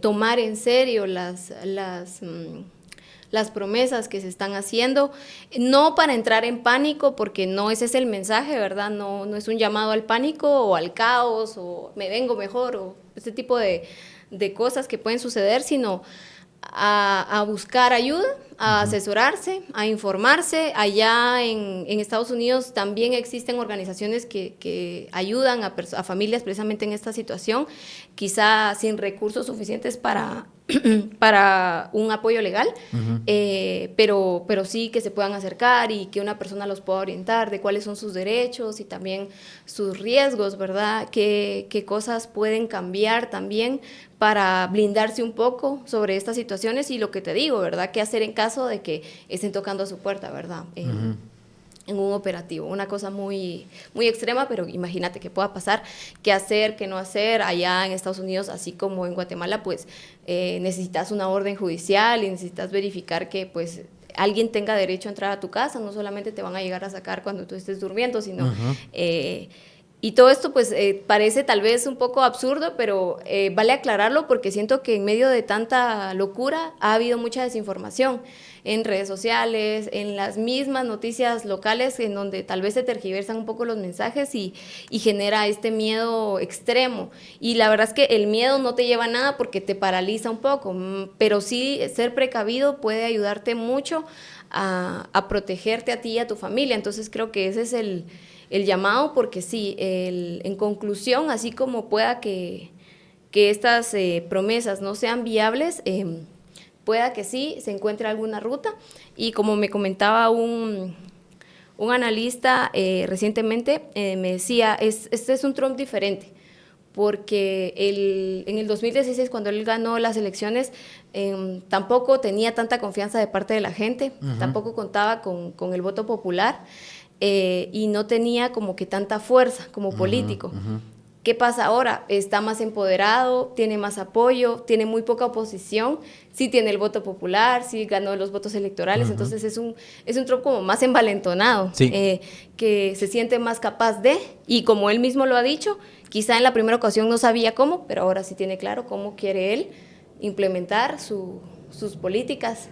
Tomar en serio las promesas que se están haciendo, no para entrar en pánico, porque no ese es el mensaje, ¿verdad? No es un llamado al pánico o al caos o me vengo mejor o este tipo de cosas que pueden suceder, sino a buscar ayuda, a asesorarse, a informarse. Allá en Estados Unidos también existen organizaciones que ayudan a familias precisamente en esta situación, quizá sin recursos suficientes para un apoyo legal, pero sí que se puedan acercar y que una persona los pueda orientar de cuáles son sus derechos y también sus riesgos, ¿verdad? Qué cosas pueden cambiar también para blindarse un poco sobre estas situaciones y lo que te digo, ¿verdad? ¿Qué hacer en caso de que estén tocando a su puerta, ¿verdad? En un operativo, una cosa muy, muy extrema, pero imagínate que pueda pasar, qué hacer, qué no hacer. Allá en Estados Unidos, así como en Guatemala, pues necesitas una orden judicial y necesitas verificar que pues alguien tenga derecho a entrar a tu casa, no solamente te van a llegar a sacar cuando tú estés durmiendo, sino... y todo esto pues parece tal vez un poco absurdo, pero vale aclararlo porque siento que en medio de tanta locura ha habido mucha desinformación en redes sociales, en las mismas noticias locales, en donde tal vez se tergiversan un poco los mensajes y genera este miedo extremo. Y la verdad es que el miedo no te lleva a nada porque te paraliza un poco, pero sí ser precavido puede ayudarte mucho a protegerte a ti y a tu familia. Entonces creo que ese es el llamado, porque sí, en conclusión, así como pueda que estas promesas no sean viables, pueda que sí se encuentre alguna ruta, y como me comentaba un analista recientemente, me decía, este es un Trump diferente, porque en el 2016, cuando él ganó las elecciones, tampoco tenía tanta confianza de parte de la gente, tampoco contaba con el voto popular, y no tenía como que tanta fuerza como político. ¿Qué pasa ahora? Está más empoderado, tiene más apoyo, tiene muy poca oposición, sí tiene el voto popular, sí ganó los votos electorales, entonces es un Trump como más envalentonado, sí. Que se siente más capaz de, y como él mismo lo ha dicho, quizá en la primera ocasión no sabía cómo, pero ahora sí tiene claro cómo quiere él implementar sus políticas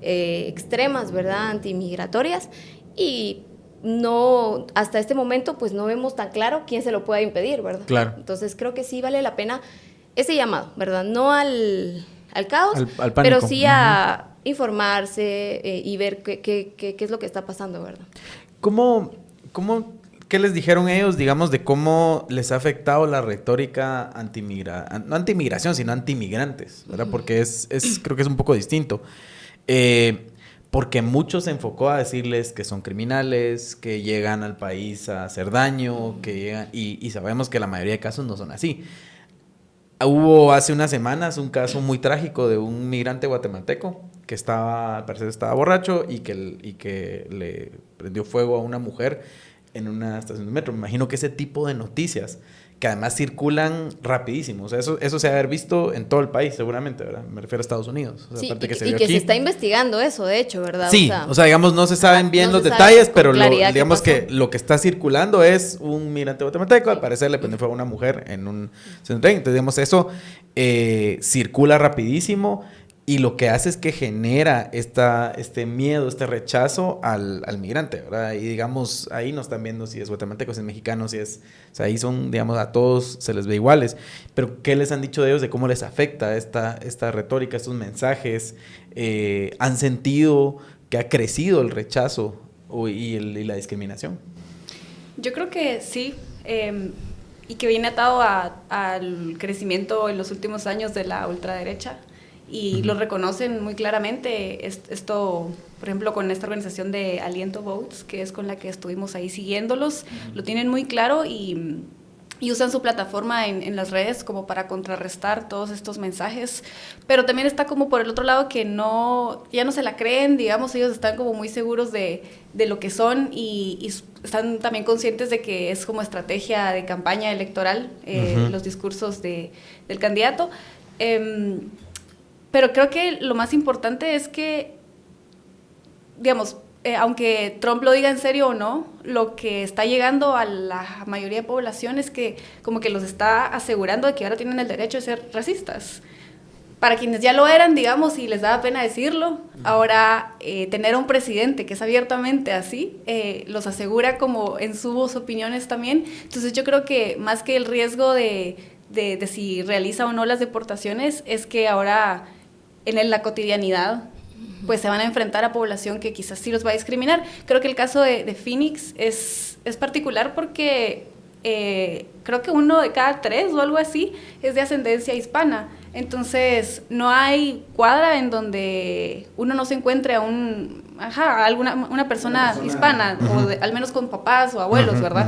extremas, ¿verdad?, antimigratorias, y no, hasta este momento pues no vemos tan claro quién se lo pueda impedir, ¿verdad? Claro. Entonces creo que sí vale la pena ese llamado, ¿verdad? No al caos, al pánico, pero sí a informarse y ver qué es lo que está pasando, ¿verdad? ¿Qué les dijeron ellos, digamos, de cómo les ha afectado la retórica no antimigración, sino antimigrantes, ¿verdad? Porque creo que es un poco distinto. Porque mucho se enfocó a decirles que son criminales, que llegan al país a hacer daño, que llegan, y sabemos que la mayoría de casos no son así. Hubo hace unas semanas un caso muy trágico de un migrante guatemalteco que al parecer estaba borracho y que le prendió fuego a una mujer en una estación de metro. Me imagino que ese tipo de noticias, que además circulan rapidísimo, o sea, eso se ha de haber visto en todo el país seguramente, ¿verdad? Me refiero a Estados Unidos. O sea, sí, aparte y que se está investigando eso, de hecho, ¿verdad? Sí, o sea, digamos, no se saben bien los detalles, pero digamos que lo que está circulando es un migrante guatemalteco, al parecer le prendió fuego a una mujer en un centro de tren. Entonces, digamos, eso circula rapidísimo. Y lo que hace es que genera este miedo, este rechazo al migrante, ¿verdad? Y digamos, ahí no están viendo si es guatemalteco, si es mexicano, si es... O sea, ahí son, digamos, a todos se les ve iguales. Pero, ¿qué les han dicho de ellos de cómo les afecta esta retórica, estos mensajes? ¿Han sentido que ha crecido el rechazo y la discriminación? Yo creo que sí, y que viene atado al crecimiento en los últimos años de la ultraderecha. Y lo reconocen muy claramente. Esto, por ejemplo, con esta organización de Aliento Votes, que es con la que estuvimos ahí siguiéndolos, lo tienen muy claro y usan su plataforma en las redes como para contrarrestar todos estos mensajes. Pero también está como por el otro lado que ya no se la creen, digamos, ellos están como muy seguros de lo que son y están también conscientes de que es como estrategia de campaña electoral, los discursos del candidato. Pero creo que lo más importante es que, digamos, aunque Trump lo diga en serio o no, lo que está llegando a la mayoría de población es que como que los está asegurando de que ahora tienen el derecho de ser racistas. Para quienes ya lo eran, digamos, y les daba pena decirlo, ahora tener a un presidente que es abiertamente así, los asegura como en sus opiniones también. Entonces yo creo que más que el riesgo de si realiza o no las deportaciones, es que ahora en la cotidianidad pues se van a enfrentar a población que quizás sí los va a discriminar. Creo que el caso de Phoenix es particular porque creo que 1 de cada 3 o algo así es de ascendencia hispana. Entonces no hay cuadra en donde uno no se encuentre a una persona hispana, o al menos con papás o abuelos, ¿verdad?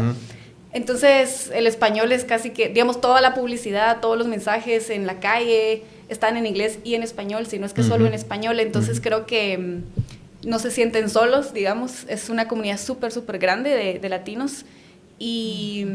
Entonces, el español es casi que, digamos, toda la publicidad, todos los mensajes en la calle están en inglés y en español, si no es que solo en español. Entonces, creo que no se sienten solos, digamos. Es una comunidad súper, súper grande de latinos y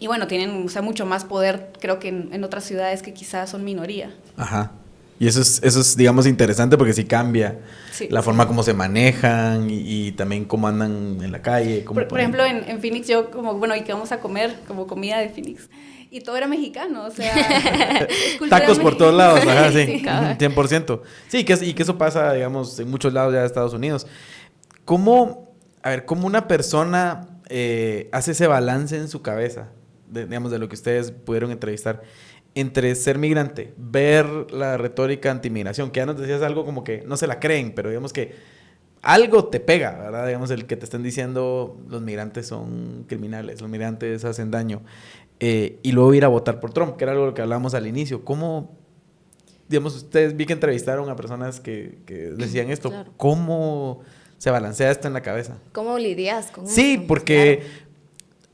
bueno, tienen, o sea, mucho más poder, creo que en otras ciudades que quizás son minoría. Ajá. Y eso es, digamos, interesante porque sí cambia la forma como se manejan y también cómo andan en la calle. Por ejemplo, en Phoenix yo como, bueno, ¿y qué vamos a comer? Como comida de Phoenix. Y todo era mexicano, o sea... Tacos por todos lados, ajá, sí, Sí, 100%. Sí, y que eso pasa, digamos, en muchos lados ya de Estados Unidos. ¿Cómo una persona hace ese balance en su cabeza, digamos, de lo que ustedes pudieron entrevistar, entre ser migrante, ver la retórica antimigración, que ya nos decías algo como que no se la creen, pero digamos que algo te pega, ¿verdad? Digamos, el que te estén diciendo los migrantes son criminales, los migrantes hacen daño, y luego ir a votar por Trump, que era algo que hablábamos al inicio. ¿Cómo, digamos, ustedes vi que entrevistaron a personas que decían esto? Claro. ¿Cómo se balancea esto en la cabeza? ¿Cómo lidias con eso? Sí, porque... Claro.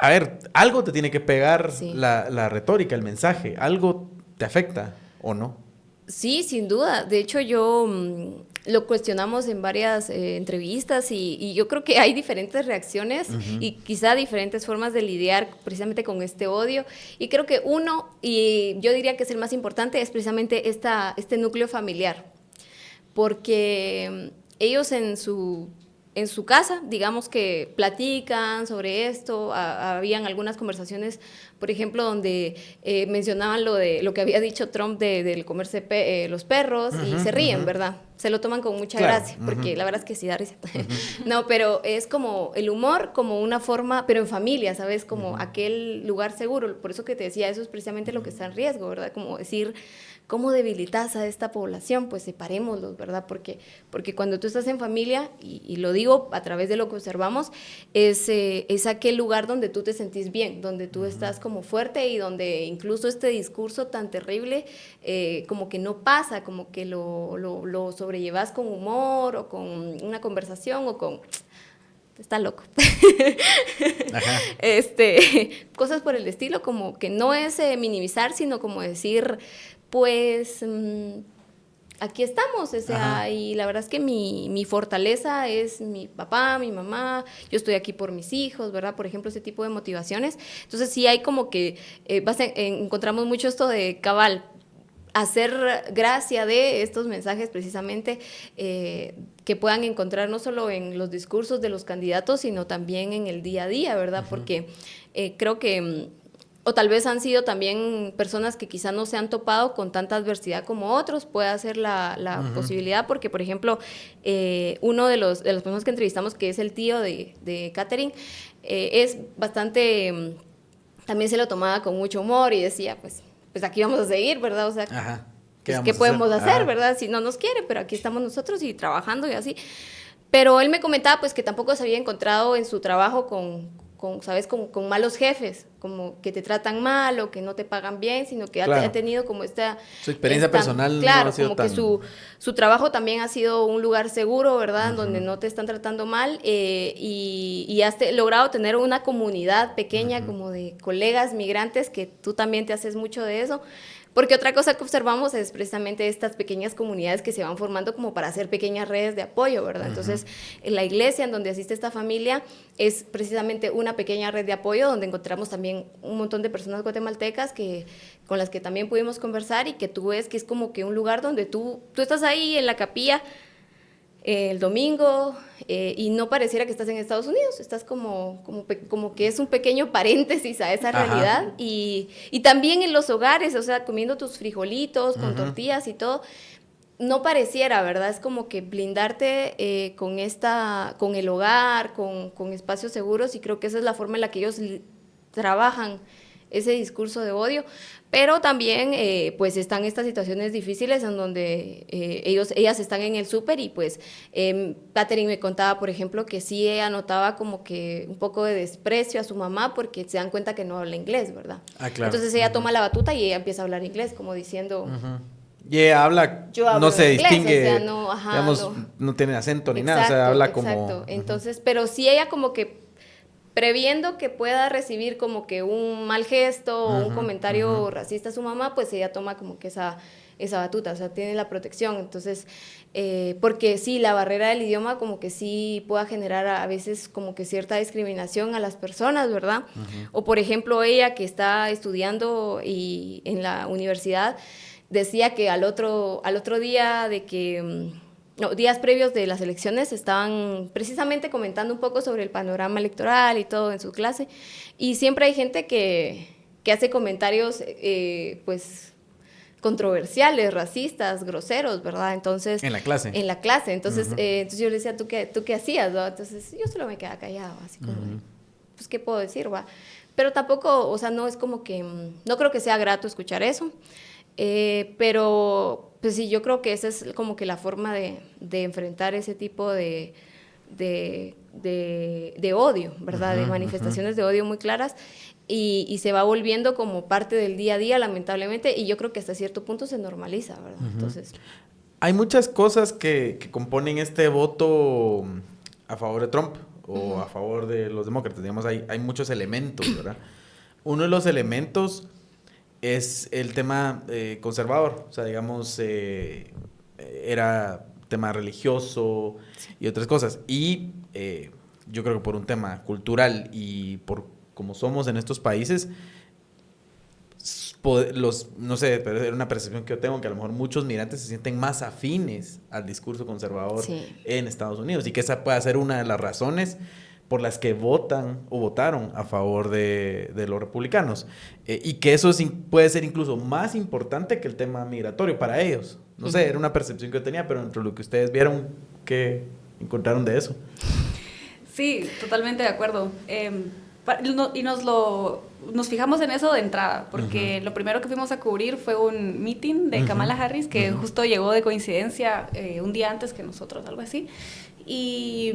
A ver, algo te tiene que pegar Sí. la retórica, el mensaje. Algo te afecta, ¿o no? Sí, sin duda. De hecho, yo lo cuestionamos en varias entrevistas y yo creo que hay diferentes reacciones y quizá diferentes formas de lidiar precisamente con este odio. Y creo que uno, y yo diría que es el más importante, es precisamente este núcleo familiar. Porque ellos en su casa, digamos que platican sobre esto, habían algunas conversaciones, por ejemplo, donde mencionaban lo que había dicho Trump del comerse los perros y se ríen, ¿verdad? Se lo toman con mucha gracia, porque la verdad es que sí da risa. No, pero es como el humor, como una forma, pero en familia, ¿sabes? Como aquel lugar seguro. Por eso que te decía, eso es precisamente lo que está en riesgo, ¿verdad? Como decir... ¿Cómo debilitas a esta población? Pues separémoslos, ¿verdad? Porque cuando tú estás en familia, y lo digo a través de lo que observamos, es aquel lugar donde tú te sentís bien, donde tú estás como fuerte y donde incluso este discurso tan terrible como que no pasa, como que lo sobrellevas con humor o con una conversación o con... Está loco. Ajá. Cosas por el estilo, como que no es minimizar, sino como decir... Pues aquí estamos, o sea, y la verdad es que mi fortaleza es mi papá, mi mamá, yo estoy aquí por mis hijos, ¿verdad? Por ejemplo, ese tipo de motivaciones. Entonces sí hay como que encontramos mucho esto de cabal, hacer gracia de estos mensajes precisamente que puedan encontrar no solo en los discursos de los candidatos, sino también en el día a día, ¿verdad? Porque creo que... o tal vez han sido también personas que quizá no se han topado con tanta adversidad como otros, puede ser la posibilidad, porque por ejemplo, uno de las personas que entrevistamos, que es el tío de Catherine, es bastante, también se lo tomaba con mucho humor y decía, pues aquí vamos a seguir, ¿verdad? O sea, Ajá. ¿qué podemos hacer, verdad? Si no nos quiere, pero aquí estamos nosotros y trabajando y así. Pero él me comentaba pues que tampoco se había encontrado en su trabajo ¿sabes? Con malos jefes, como que te tratan mal o que no te pagan bien, sino que ha tenido como su experiencia personal. Claro, no ha sido como tan... que su trabajo también ha sido un lugar seguro, ¿verdad? En donde no te están tratando mal y has logrado tener una comunidad pequeña como de colegas migrantes, que tú también te haces mucho de eso. Porque otra cosa que observamos es precisamente estas pequeñas comunidades que se van formando como para hacer pequeñas redes de apoyo, ¿verdad? Entonces, en la iglesia en donde asiste esta familia es precisamente una pequeña red de apoyo donde encontramos también un montón de personas guatemaltecas con las que también pudimos conversar y que tú ves que es como que un lugar donde tú estás ahí en la capilla el domingo y no pareciera que estás en Estados Unidos, estás como que es un pequeño paréntesis a esa realidad y también en los hogares, o sea, comiendo tus frijolitos con tortillas y todo, no pareciera, ¿verdad? Es como que blindarte con el hogar, con espacios seguros, y creo que esa es la forma en la que ellos trabajan ese discurso de odio, pero también pues están estas situaciones difíciles en donde ellas están en el súper y pues Catherine me contaba, por ejemplo, que sí ella notaba como que un poco de desprecio a su mamá porque se dan cuenta que no habla inglés, ¿verdad? Claro. Entonces ella toma la batuta y ella empieza a hablar inglés, como diciendo... Y ella habla, no se inglés, distingue, o sea, digamos, no tiene acento ni nada, o sea, habla como... Exacto, entonces, pero sí ella como que previendo que pueda recibir como que un mal gesto o un comentario racista a su mamá, pues ella toma como que esa batuta, o sea, tiene la protección. Entonces, porque sí, la barrera del idioma como que sí pueda generar a veces como que cierta discriminación a las personas, ¿verdad? O por ejemplo, ella que está estudiando y en la universidad, decía que al otro día de que... No, días previos de las elecciones estaban precisamente comentando un poco sobre el panorama electoral y todo en su clase, y siempre hay gente que hace comentarios pues controversiales, racistas, groseros, ¿verdad? Entonces, en la clase. Entonces, entonces yo le decía, ¿tú qué hacías? ¿No? Entonces yo solo me quedaba callado, así como, pues, ¿qué puedo decir? ¿Va? Pero tampoco, o sea, no es como que, no creo que sea grato escuchar eso, pero pues sí, yo creo que esa es como que la forma de enfrentar ese tipo de odio, ¿verdad? De manifestaciones de odio muy claras, y se va volviendo como parte del día a día, lamentablemente, y yo creo que hasta cierto punto se normaliza, ¿verdad? Entonces... Hay muchas cosas que componen este voto a favor de Trump o a favor de los demócratas. Digamos, hay muchos elementos, ¿verdad? Uno de los elementos es el tema conservador. O sea, digamos, era tema religioso y otras cosas. Y yo creo que por un tema cultural y por como somos en estos países, no sé, pero era una percepción que yo tengo, que a lo mejor muchos migrantes se sienten más afines al discurso conservador en Estados Unidos, y que esa puede ser una de las razones por las que votan o votaron a favor de los republicanos, y que eso puede ser incluso más importante que el tema migratorio para ellos. No sé, era una percepción que yo tenía, pero entre lo que ustedes vieron, ¿qué encontraron de eso? Sí, totalmente de acuerdo. Nos fijamos en eso de entrada, porque lo primero que fuimos a cubrir fue un meeting de Kamala Harris, que justo llegó de coincidencia un día antes que nosotros, algo así, y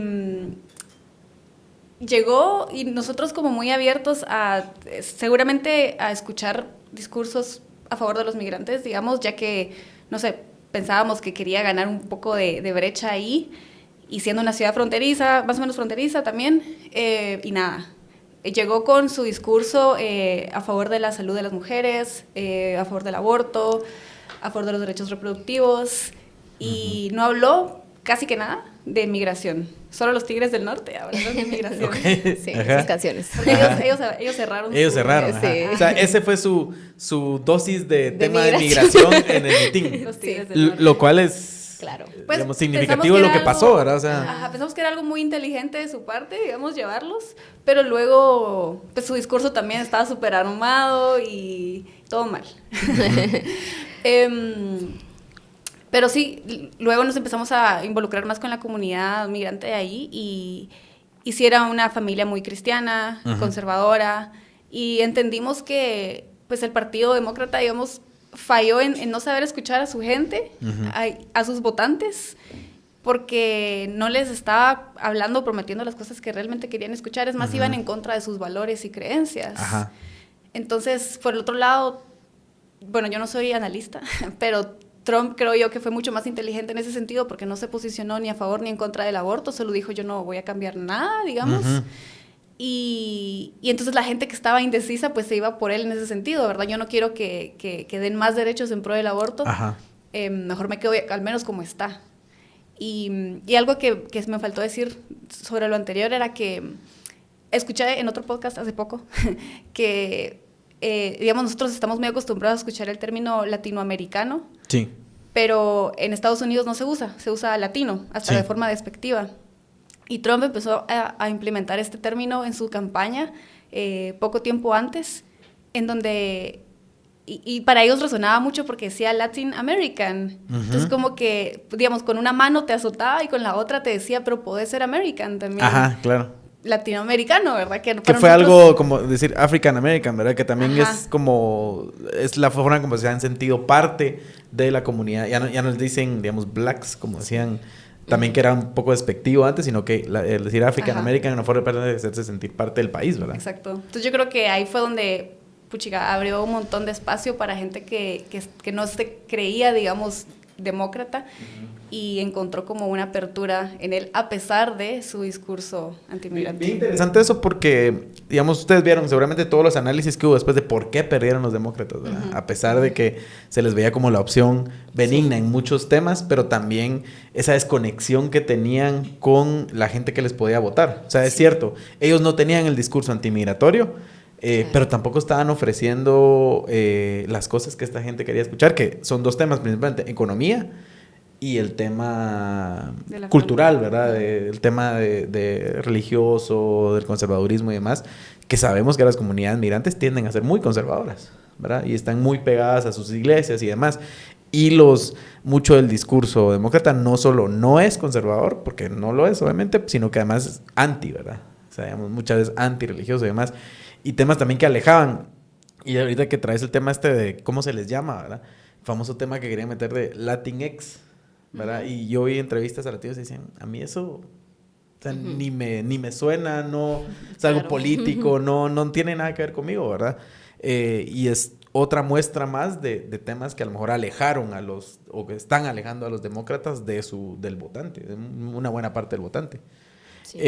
llegó, y nosotros como muy abiertos seguramente a escuchar discursos a favor de los migrantes, digamos, ya que, no sé, pensábamos que quería ganar un poco de brecha ahí, y siendo una ciudad fronteriza, más o menos fronteriza también, y nada. Llegó con su discurso a favor de la salud de las mujeres, a favor del aborto, a favor de los derechos reproductivos, y no habló casi que nada de migración. Solo los Tigres del Norte hablan de migración. Okay. Sí, esas canciones. Ellos cerraron. Sí. O sea, ese fue su dosis de tema de migración en el meeting. Los Tigres del Norte. Lo cual es... Claro. Pues, digamos, significativo de lo que pasó, ¿verdad? O sea, pensamos que era algo muy inteligente de su parte, digamos, llevarlos, pero luego, pues su discurso también estaba súper armado y todo mal. Pero sí, luego nos empezamos a involucrar más con la comunidad migrante de ahí, y sí era una familia muy cristiana, conservadora, y entendimos que, pues, el Partido Demócrata, digamos, falló en no saber escuchar a su gente, a sus votantes, porque no les estaba hablando, prometiendo las cosas que realmente querían escuchar. Es más, iban en contra de sus valores y creencias. Entonces, por el otro lado, bueno, yo no soy analista, pero Trump creo yo que fue mucho más inteligente en ese sentido, porque no se posicionó ni a favor ni en contra del aborto, solo dijo, yo no voy a cambiar nada, digamos. Y entonces la gente que estaba indecisa pues se iba por él en ese sentido, ¿verdad? Yo no quiero que den más derechos en pro del aborto, mejor me quedo al menos como está. Y algo que me faltó decir sobre lo anterior era que escuché en otro podcast hace poco que, digamos, nosotros estamos muy acostumbrados a escuchar el término latinoamericano, sí, pero en Estados Unidos no se usa latino, hasta de forma despectiva. Y Trump empezó a implementar este término en su campaña poco tiempo antes, en donde, y para ellos resonaba mucho porque decía Latin American. Entonces como que, digamos, con una mano te azotaba y con la otra te decía, pero podés ser American también. Claro. Latinoamericano, ¿verdad? Que fue algo como decir African American, ¿verdad? Que también es como, es la forma como se han sentido parte de la comunidad. Ya no les dicen, digamos, blacks, como decían... También que era un poco despectivo antes, sino que el decir African American no fue de hacerse sentir parte del país, ¿verdad? Exacto. Entonces yo creo que ahí fue donde, puchica, abrió un montón de espacio para gente que no se creía, digamos, demócrata, y encontró como una apertura en él a pesar de su discurso antimigrante. Bien interesante eso porque, digamos, ustedes vieron seguramente todos los análisis que hubo después de por qué perdieron los demócratas, ¿verdad? A pesar de que se les veía como la opción benigna en muchos temas, pero también esa desconexión que tenían con la gente que les podía votar. O sea, es cierto, ellos no tenían el discurso antimigratorio, pero tampoco estaban ofreciendo las cosas que esta gente quería escuchar, que son dos temas principalmente, economía y el tema cultural, ¿verdad? El tema de religioso, del conservadurismo y demás, que sabemos que las comunidades migrantes tienden a ser muy conservadoras, ¿verdad? Y están muy pegadas a sus iglesias y demás. Y mucho del discurso demócrata no solo no es conservador, porque no lo es, obviamente, sino que además es anti, ¿verdad? O sea, digamos, muchas veces antirreligioso y demás. Y temas también que alejaban. Y ahorita que traes el tema de cómo se les llama, ¿verdad? El famoso tema que querían meter de Latinx, ¿verdad? Y yo vi entrevistas a latinos y decían, a mí eso, o sea, ni me suena, no es algo político, no tiene nada que ver conmigo, ¿verdad? Y es otra muestra más de temas que a lo mejor alejaron o que están alejando a los demócratas del votante, de una buena parte del votante. Sí.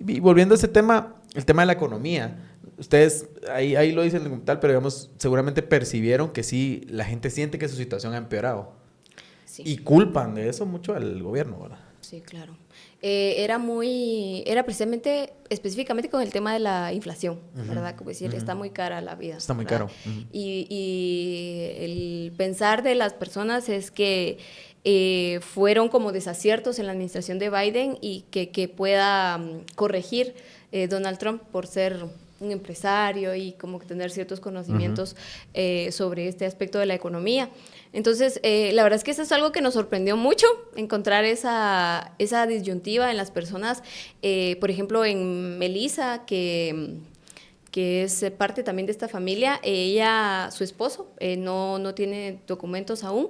Y volviendo a ese tema, el tema de la economía, ustedes, ahí lo dicen en el documental, pero digamos, seguramente percibieron que sí, la gente siente que su situación ha empeorado. Sí. Y culpan de eso mucho al gobierno, ¿verdad? Sí, claro. Era precisamente, específicamente con el tema de la inflación, ¿verdad? Como decir, está muy cara la vida. Está muy ¿verdad? caro. Y el pensar de las personas es que fueron como desaciertos en la administración de Biden y que pueda corregir Donald Trump por ser un empresario y como que tener ciertos conocimientos sobre este aspecto de la economía. Entonces, la verdad es que eso es algo que nos sorprendió mucho, encontrar esa disyuntiva en las personas. Por ejemplo, en Melissa, que es parte también de esta familia, su esposo, no tiene documentos aún.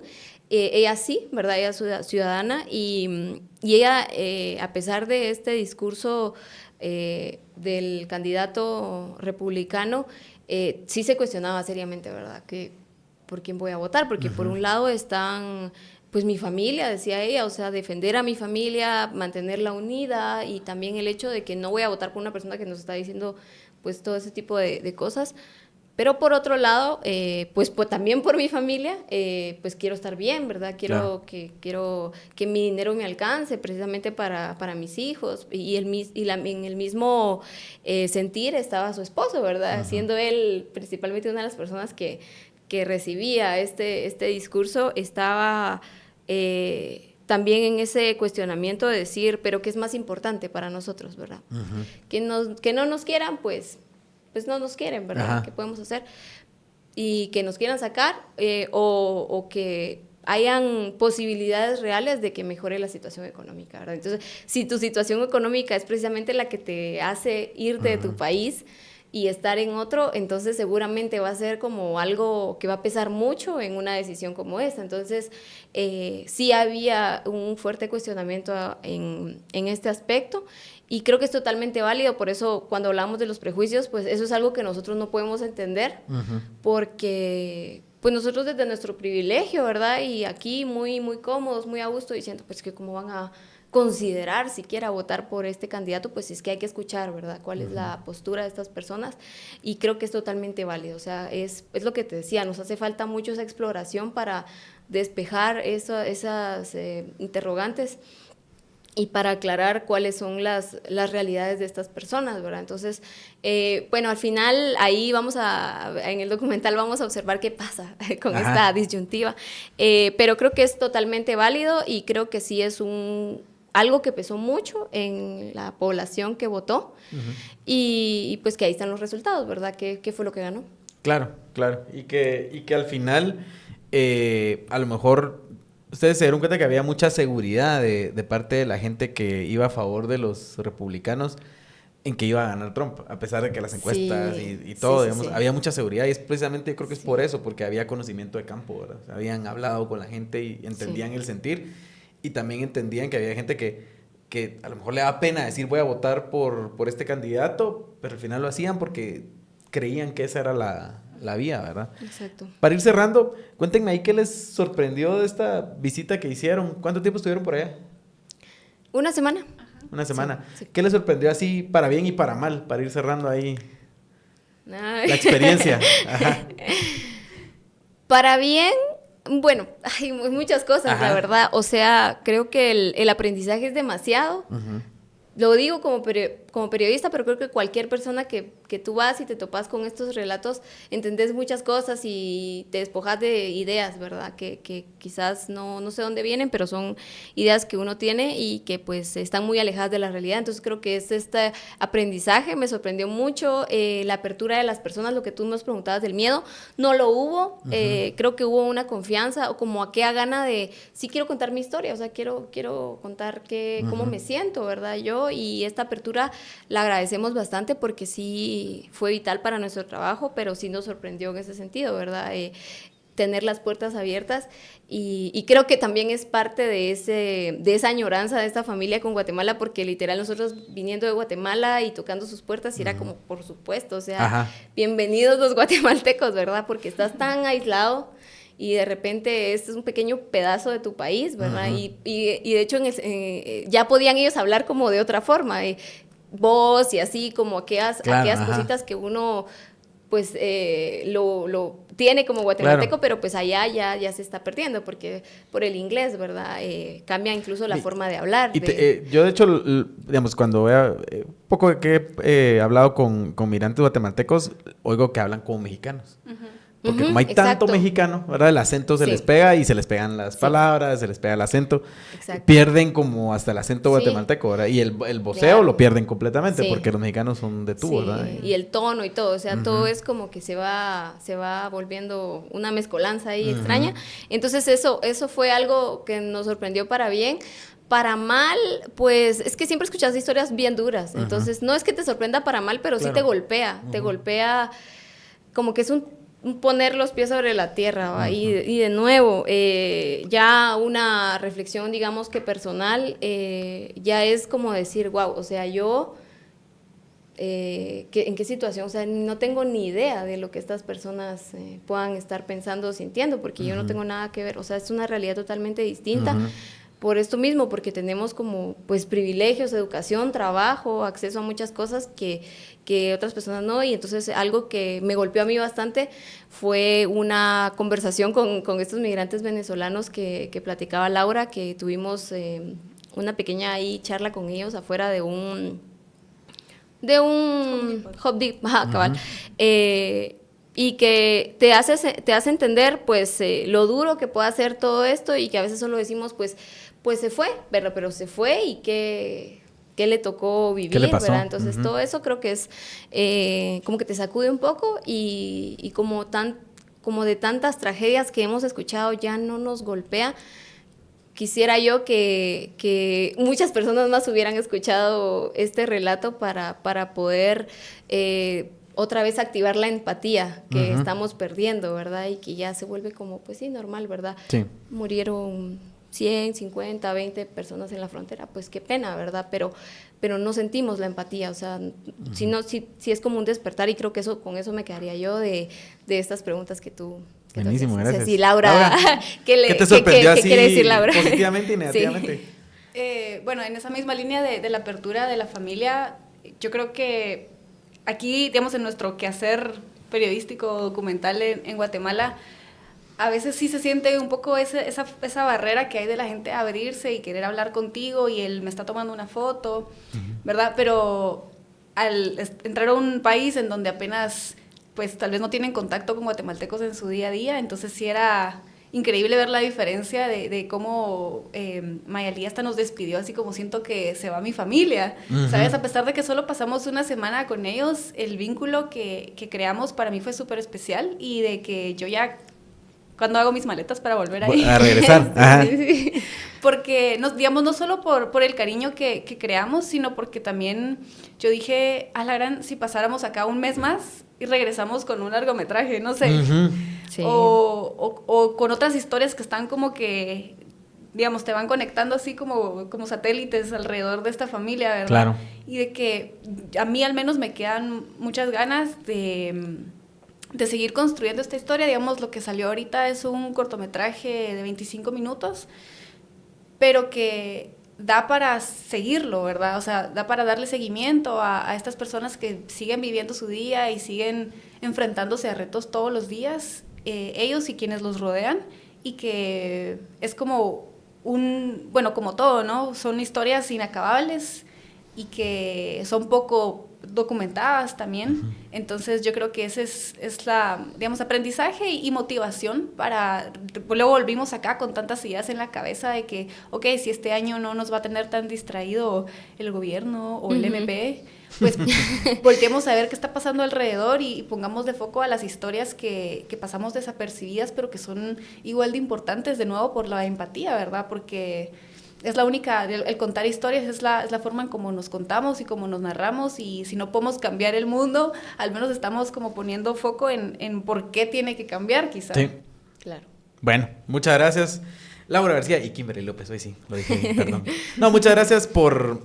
Ella sí, ¿verdad? Ella es ciudadana y ella, a pesar de este discurso del candidato republicano, sí se cuestionaba seriamente, ¿verdad? ¿Por quién voy a votar? Porque por un lado están, pues mi familia, decía ella, o sea, defender a mi familia, mantenerla unida y también el hecho de que no voy a votar por una persona que nos está diciendo pues todo ese tipo de cosas. Pero por otro lado, pues también por mi familia, pues quiero estar bien, ¿verdad? Quiero que mi dinero me alcance precisamente para mis hijos. Y en el mismo sentir estaba su esposo, ¿verdad? Siendo él principalmente una de las personas que recibía este discurso, estaba también en ese cuestionamiento de decir, pero ¿qué es más importante para nosotros, verdad? Que no nos quieran, pues no nos quieren, ¿verdad? ¿Qué podemos hacer? Y que nos quieran sacar o que hayan posibilidades reales de que mejore la situación económica, ¿verdad? Entonces, si tu situación económica es precisamente la que te hace irte de tu país y estar en otro, entonces seguramente va a ser como algo que va a pesar mucho en una decisión como esta. Entonces, sí había un fuerte cuestionamiento en este aspecto. Y creo que es totalmente válido, por eso cuando hablamos de los prejuicios, pues eso es algo que nosotros no podemos entender, porque pues nosotros desde nuestro privilegio, ¿verdad? Y aquí muy, muy cómodos, muy a gusto, diciendo pues que cómo van a considerar siquiera votar por este candidato, pues es que hay que escuchar, ¿verdad? Cuál es la postura de estas personas, y creo que es totalmente válido, o sea, es lo que te decía, nos hace falta mucho esa exploración para despejar esas interrogantes y para aclarar cuáles son las realidades de estas personas, ¿verdad? Entonces, bueno, al final ahí en el documental vamos a observar qué pasa con esta disyuntiva, pero creo que es totalmente válido y creo que sí es algo que pesó mucho en la población que votó y pues que ahí están los resultados, ¿verdad? ¿Qué fue lo que ganó? Claro, y que al final a lo mejor ustedes se dieron cuenta que había mucha seguridad de parte de la gente que iba a favor de los republicanos en que iba a ganar Trump, a pesar de que las encuestas y todo, digamos, había mucha seguridad y es precisamente, creo que es por eso, porque había conocimiento de campo, ¿verdad? O sea, habían hablado con la gente y entendían el sentir y también entendían que había gente que a lo mejor le daba pena decir voy a votar por este candidato, pero al final lo hacían porque creían que esa era la vía, ¿verdad? Exacto. Para ir cerrando, cuéntenme ahí qué les sorprendió de esta visita que hicieron. ¿Cuánto tiempo estuvieron por allá? Una semana. Una semana. Sí, sí. ¿Qué les sorprendió así para bien y para mal? Para ir cerrando ahí Ay. la experiencia. Ajá. Para bien, bueno, hay muchas cosas, Ajá. la verdad. O sea, creo que el aprendizaje es demasiado. Ujú. Lo digo como periodista, pero creo que cualquier persona que tú vas y te topas con estos relatos, entendés muchas cosas y te despojas de ideas, ¿verdad? Que quizás no sé dónde vienen, pero son ideas que uno tiene y que pues están muy alejadas de la realidad. Entonces creo que es este aprendizaje, me sorprendió mucho, la apertura de las personas, lo que tú nos preguntabas del miedo, no lo hubo. Creo que hubo una confianza o como aquella gana de, sí quiero contar mi historia, o sea, quiero contar cómo me siento, ¿verdad? Yo, y esta apertura la agradecemos bastante porque sí fue vital para nuestro trabajo, pero sí nos sorprendió en ese sentido, ¿verdad? Tener las puertas abiertas y creo que también es parte de esa añoranza de esta familia con Guatemala, porque literal nosotros viniendo de Guatemala y tocando sus puertas y era como, por supuesto, o sea, Ajá. bienvenidos los guatemaltecos, ¿verdad? Porque estás tan aislado y de repente este es un pequeño pedazo de tu país, ¿verdad? Y de hecho ya podían ellos hablar como de otra forma, voz y así, como aquellas cositas que uno pues lo tiene como guatemalteco, claro. pero pues allá ya se está perdiendo, porque por el inglés, ¿verdad? Cambia incluso la forma de hablar. Yo, de hecho, digamos, cuando poco que he hablado con migrantes guatemaltecos, oigo que hablan como mexicanos. Porque como hay tanto mexicano, ¿verdad? El acento se les pega y se les pegan las palabras, se les pega el acento. Exacto. Pierden como hasta el acento guatemalteco, ¿verdad? Y el voceo lo pierden completamente porque los mexicanos son de tú, ¿verdad? Y el tono y todo, o sea, todo es como que se va volviendo una mezcolanza ahí extraña. Entonces eso fue algo que nos sorprendió para bien. Para mal, pues es que siempre escuchas historias bien duras. Entonces no es que te sorprenda para mal, pero sí te golpea como que es un poner los pies sobre la tierra, ¿va? Y de nuevo, ya una reflexión, digamos que personal, ya es como decir, wow, o sea, yo, ¿en qué situación? O sea, no tengo ni idea de lo que estas personas puedan estar pensando o sintiendo, porque yo no tengo nada que ver, o sea, es una realidad totalmente distinta. Por esto mismo, porque tenemos como pues privilegios, educación, trabajo, acceso a muchas cosas que otras personas no, y entonces algo que me golpeó a mí bastante fue una conversación con estos migrantes venezolanos que platicaba Laura, que tuvimos una pequeña ahí charla con ellos afuera de un Home Depot, cabal. Y que te hace entender pues lo duro que puede ser todo esto y que a veces solo decimos pues se fue, pero se fue y qué le tocó vivir, ¿Qué le pasó? ¿verdad? Entonces todo eso creo que es como que te sacude un poco y como de tantas tragedias que hemos escuchado ya no nos golpea. Quisiera yo que muchas personas más hubieran escuchado este relato para poder otra vez activar la empatía que estamos perdiendo, ¿verdad? Y que ya se vuelve como, pues sí, normal, ¿verdad? Sí. Murieron 100, 50, 20 personas en la frontera, pues qué pena, ¿verdad? Pero no sentimos la empatía, o sea, sí es como un despertar, y creo que con eso me quedaría yo de estas preguntas que tú... Buenísimo, gracias. Sí, Laura, ¿qué te sorprendió así quiere decir Laura? Positivamente y negativamente? Sí. Bueno, en esa misma línea de la apertura de la familia, yo creo que aquí, digamos, en nuestro quehacer periodístico, documental en Guatemala, a veces sí se siente un poco esa barrera que hay de la gente a abrirse y querer hablar contigo y él me está tomando una foto, ¿verdad? Pero al entrar a un país en donde apenas, pues tal vez no tienen contacto con guatemaltecos en su día a día, entonces sí era increíble ver la diferencia de cómo Mayalí hasta nos despidió, así como siento que se va mi familia, ¿sabes? A pesar de que solo pasamos una semana con ellos, el vínculo que creamos para mí fue súper especial, y de que yo ya, cuando hago mis maletas para volver ahí, a regresar. Ajá. Sí. Porque, digamos, no solo por el cariño que creamos, sino porque también yo dije, a la gran, si pasáramos acá un mes más y regresamos con un largometraje, no sé. Sí. O con otras historias que están como que, digamos, te van conectando así como satélites alrededor de esta familia, ¿verdad? Claro. Y de que a mí al menos me quedan muchas ganas de seguir construyendo esta historia. Digamos, lo que salió ahorita es un cortometraje de 25 minutos, pero que da para seguirlo, ¿verdad? O sea, da para darle seguimiento a estas personas que siguen viviendo su día y siguen enfrentándose a retos todos los días, ellos y quienes los rodean, y que es como bueno, como todo, ¿no? Son historias inacabables y que son poco documentadas también. Entonces yo creo que ese es la, digamos, aprendizaje y motivación para, luego volvimos acá con tantas ideas en la cabeza de que, ok, si este año no nos va a tener tan distraído el gobierno o el MP, pues volteemos a ver qué está pasando alrededor y pongamos de foco a las historias que pasamos desapercibidas, pero que son igual de importantes, de nuevo, por la empatía, ¿verdad? Porque es la única, el contar historias es la forma en cómo nos contamos y cómo nos narramos, y si no podemos cambiar el mundo, al menos estamos como poniendo foco en por qué tiene que cambiar, quizás. Sí. Claro. Bueno, muchas gracias, Laura García y Kimberly López. Hoy sí, lo dije bien, perdón. No, muchas gracias por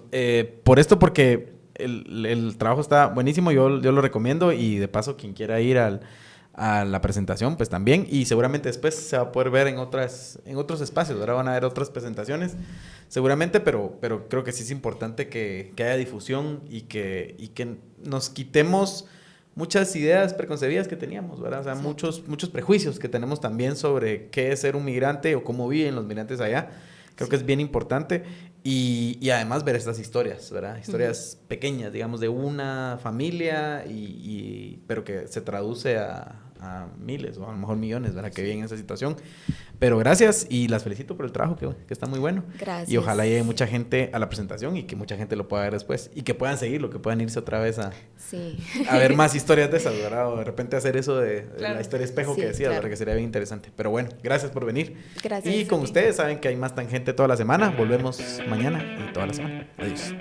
esto, porque el trabajo está buenísimo, yo lo recomiendo, y de paso quien quiera ir a la presentación, pues también, y seguramente después se va a poder ver en otros espacios, ahora van a haber otras presentaciones, seguramente, pero creo que sí es importante que haya difusión y que nos quitemos muchas ideas preconcebidas que teníamos, ¿verdad? O sea, muchos prejuicios que tenemos también sobre qué es ser un migrante o cómo viven los migrantes allá. Creo que es bien importante, y además ver estas historias, ¿verdad? Historias pequeñas, digamos, de una familia, pero que se traduce a miles o a lo mejor millones, ¿verdad? Que viven en esa situación. Pero gracias, y las felicito por el trabajo, que está muy bueno. Gracias. Y ojalá llegue mucha gente a la presentación y que mucha gente lo pueda ver después y que puedan seguirlo, que puedan irse otra vez a ver más historias de esas, ¿verdad? O de repente hacer eso de la historia espejo, sí, que decías, claro, ¿verdad? Que sería bien interesante. Pero bueno, gracias por venir. Gracias. Y con ustedes saben que hay más Tangente toda la semana. Volvemos mañana y toda la semana. Adiós.